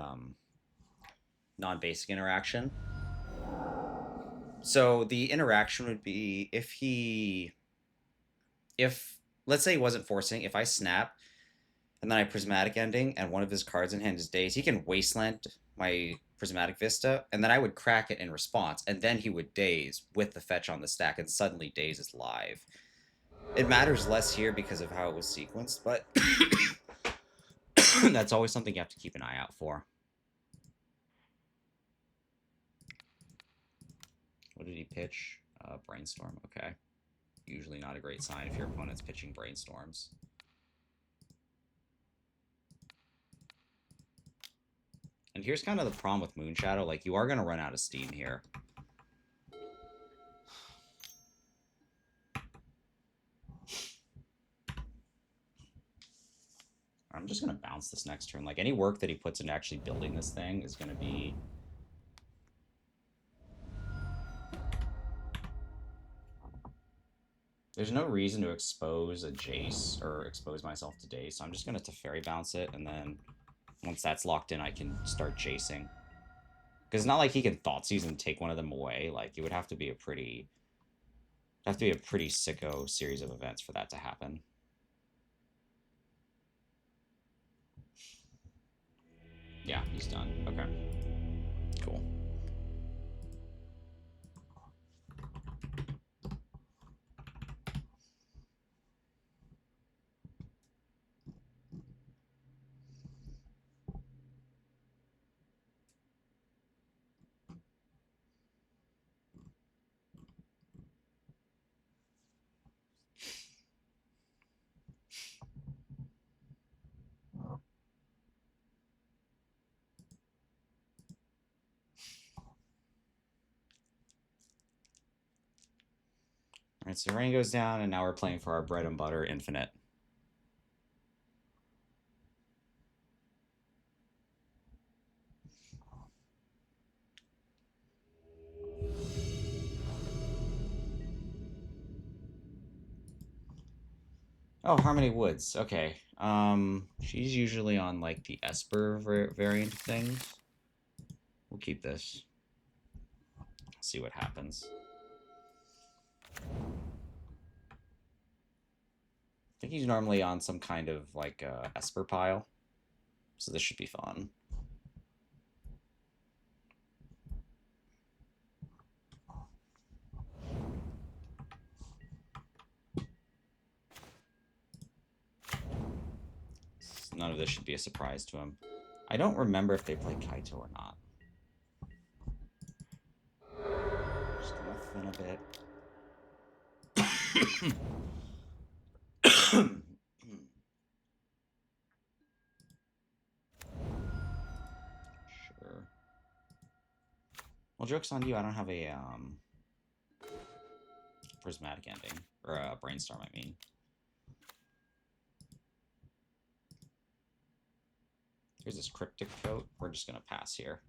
Speaker 1: non-basic interaction.
Speaker 2: So the interaction would be if let's say he wasn't forcing, if I snap and then I prismatic ending and one of his cards in hand is Daze, he can wasteland my prismatic vista and then I would crack it in response and then he would Daze with the fetch on the stack and suddenly Daze is live. It matters less here because of how it was sequenced, but that's always something you have to keep an eye out for. What did he pitch? Brainstorm. Okay. Usually not a great sign if your opponent's pitching brainstorms. And here's kind of the problem with Moonshadow. Like, you are going to run out of steam here. I'm just going to bounce this next turn. Like, any work that he puts into actually building this thing is going to be... There's no reason to expose a Jace or expose myself to Daze, so I'm just going to Teferi bounce it, and then once that's locked in, I can start chasing. Because it's not like he can Thoughtseize and take one of them away. Like, it would have to be a pretty... sicko series of events for that to happen. Yeah, he's done. Okay. Cool. Alright, so rain goes down, and now we're playing for our bread and butter infinite. Oh, Harmony Woods. Okay. She's usually on, like, the Esper variant of things. We'll keep this. See what happens. I think he's normally on some kind of, like, Esper pile. So this should be fun. None of this should be a surprise to him. I don't remember if they play Kaito or not. Just gonna thin a bit. Sure. Well, joke's on you. I don't have a prismatic ending or a brainstorm. I mean, here's this cryptic coat. We're just gonna pass here.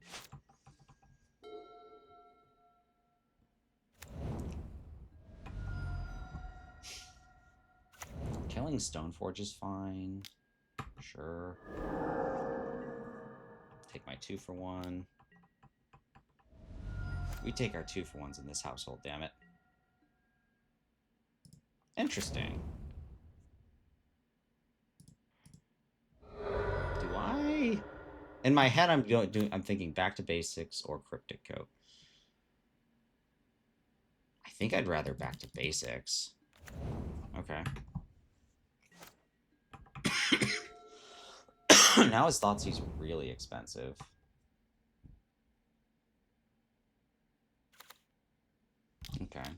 Speaker 2: Killing Stoneforge is fine. Sure. Take my 2-for-1. We take our 2-for-1s in this household, damn it. Interesting. Do I? In my head, I'm thinking back to basics or cryptic coat. I think I'd rather back to basics. Okay. Now his Thoughtseize really expensive. Okay.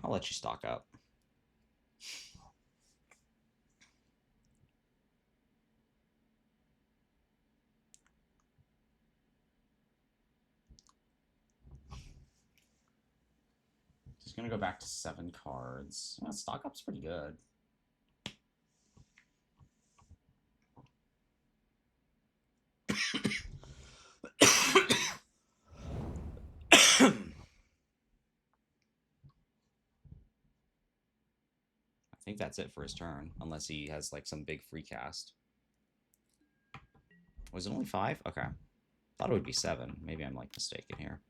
Speaker 2: I'll let you stock up. Just gonna go back to 7 cards. Well, stock up's pretty good. I think that's it for his turn, unless he has like some big free cast. Was it only 5? Okay. Thought it would be 7. Maybe I'm, like, mistaken here.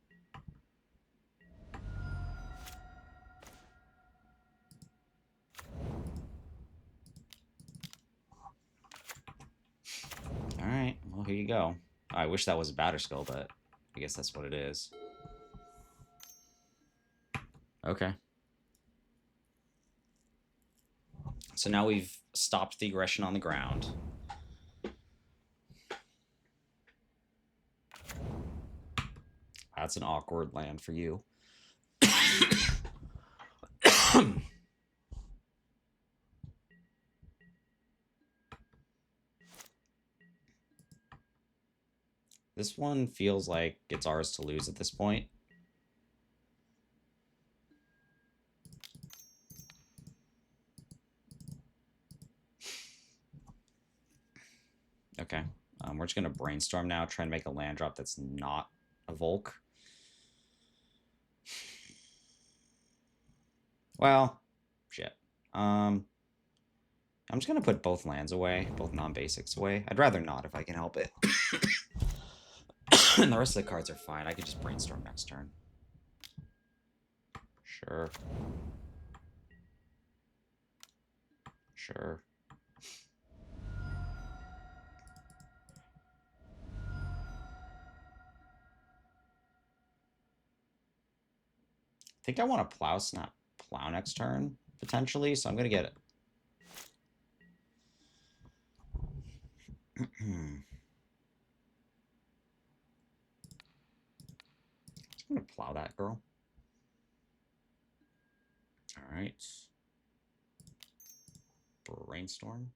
Speaker 2: Alright, well, here you go. I wish that was a Batterskull, but I guess that's what it is. Okay. So now we've stopped the aggression on the ground. That's an awkward land for you. This one feels like it's ours to lose at this point. Okay. We're just going to brainstorm now, try and make a land drop that's not a Volk. Well, shit. I'm just going to put both lands away, both non-basics away. I'd rather not if I can help it. And the rest of the cards are fine. I could just brainstorm next turn. Sure. Sure. I think I want to plow snap plow next turn, potentially, so I'm going to get it. I'm going to plow that girl. All right. Brainstorm.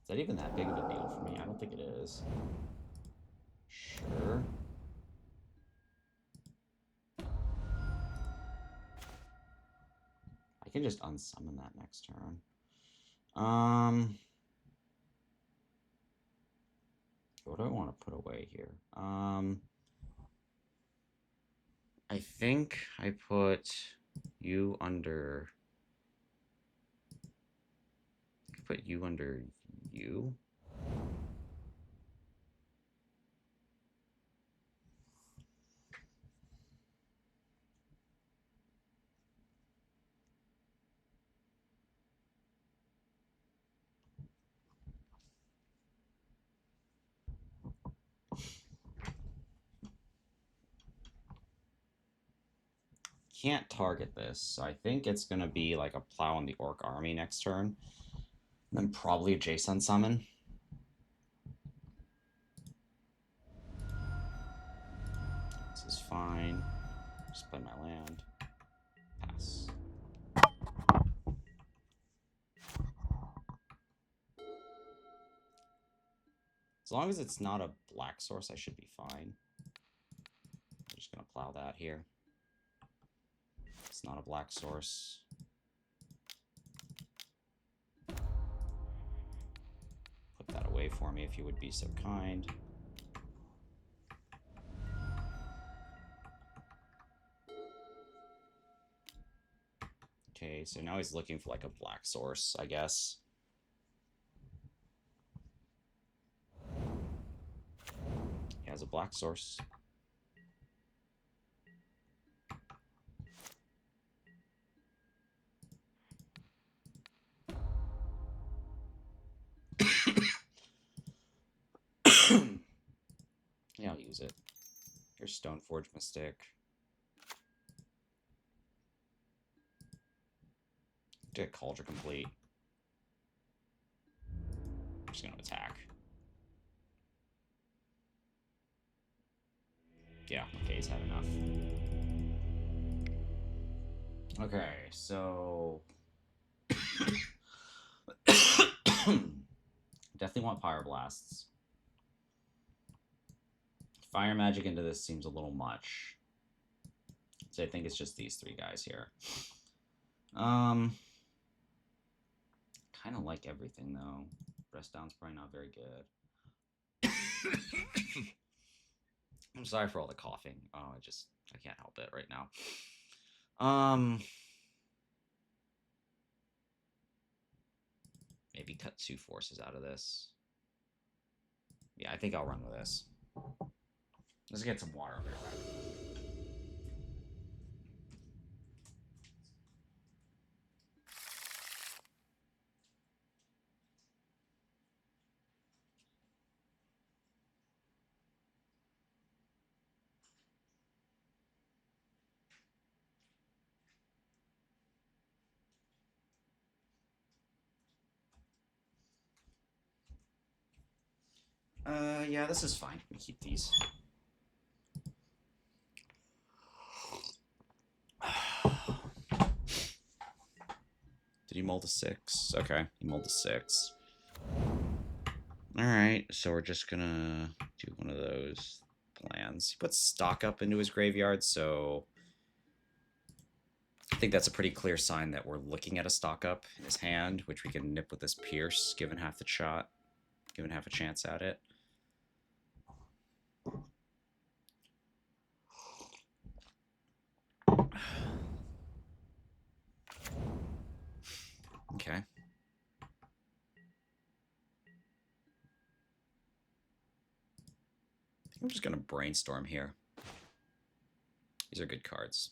Speaker 2: Is that even that big of a deal for me? I don't think it is. Sure. I can just unsummon that next turn. What do I want to put away here? I think I put you under... I put you under you. Can't target this, so I think it's going to be like a plow on the Orc army next turn. And then probably a Jason summon. This is fine. Just play my land. Pass. As long as it's not a black source, I should be fine. I'm just going to plow that here. It's not a black source. Put that away for me if you would be so kind. Okay, so now he's looking for like a black source, I guess. He has a black source. Yeah, I'll use it. Here's Stoneforge Mystic. Did Cauldron complete. I'm just gonna attack. Yeah, okay, he's had enough. Okay, so definitely want Pyroblasts. Fire magic into this seems a little much. So I think it's just these three guys here. Kind of like everything though. Rest down's probably not very good.
Speaker 1: I'm sorry for all the coughing. Oh, I can't help it right now. Maybe cut 2 forces out of this. Yeah, I think I'll run with this. Let's get some water. Yeah, this is fine. We keep these. Did he mold a 6? Okay, he molded a 6. Alright, so we're just gonna do one of those plans. He puts stock up into his graveyard, so I think that's a pretty clear sign that we're looking at a stock up in his hand, which we can nip with this Pierce, given half the shot, given half a chance at it. Okay. I'm just going to brainstorm here. These are good cards.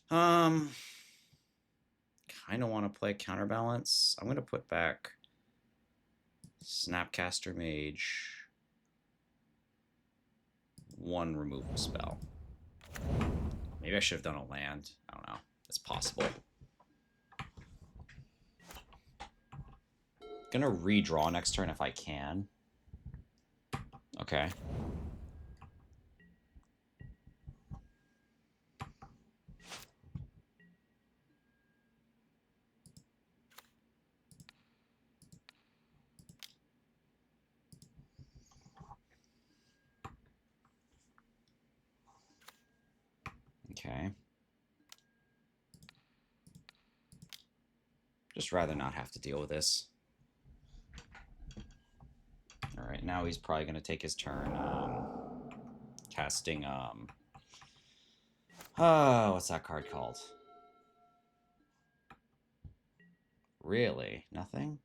Speaker 1: Kind of want to play Counterbalance. I'm going to put back Snapcaster Mage. 1 removal spell. Maybe I should have done a land. I don't know. It's possible. Gonna redraw next turn if I can. Okay. Okay. Just rather not have to deal with this. Alright, now he's probably going to take his turn casting, what's that card called? Really? Nothing?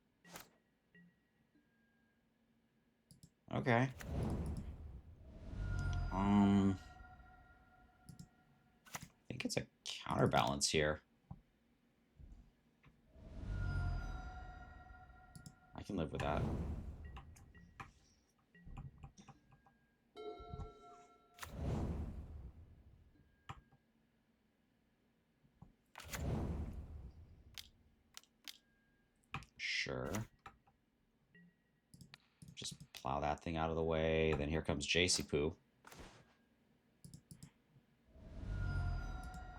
Speaker 1: Okay. I think it's a counterbalance here. I can live with that. Sure. Just plow that thing out of the way. Then here comes JC Poo.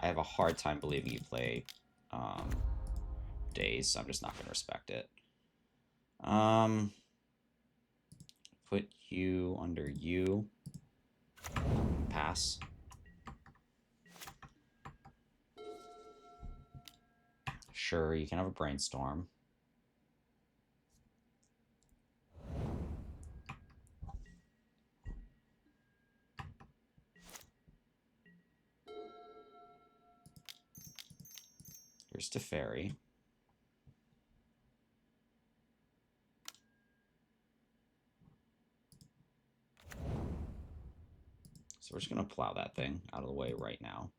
Speaker 1: I have a hard time believing you play Days, so I'm just not going to respect it. Put you under you. Pass. Sure, you can have a brainstorm. Here's Teferi. So we're just going to plow that thing out of the way right now.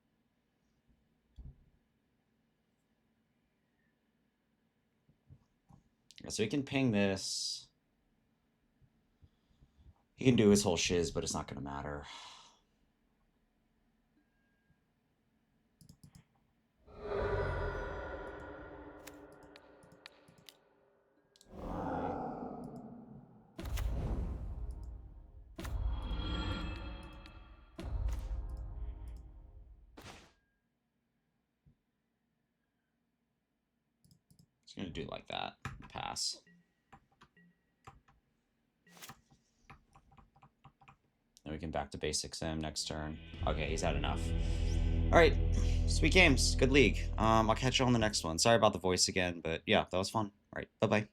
Speaker 1: Yeah, so he can ping this. He can do his whole shiz, but it's not going to matter. It's going to do like that. Pass. Then we can back to basics him next turn. Okay, he's had enough. All right, sweet games. Good league. I'll catch you on the next one. Sorry about the voice again, but yeah, that was fun. All right, bye-bye.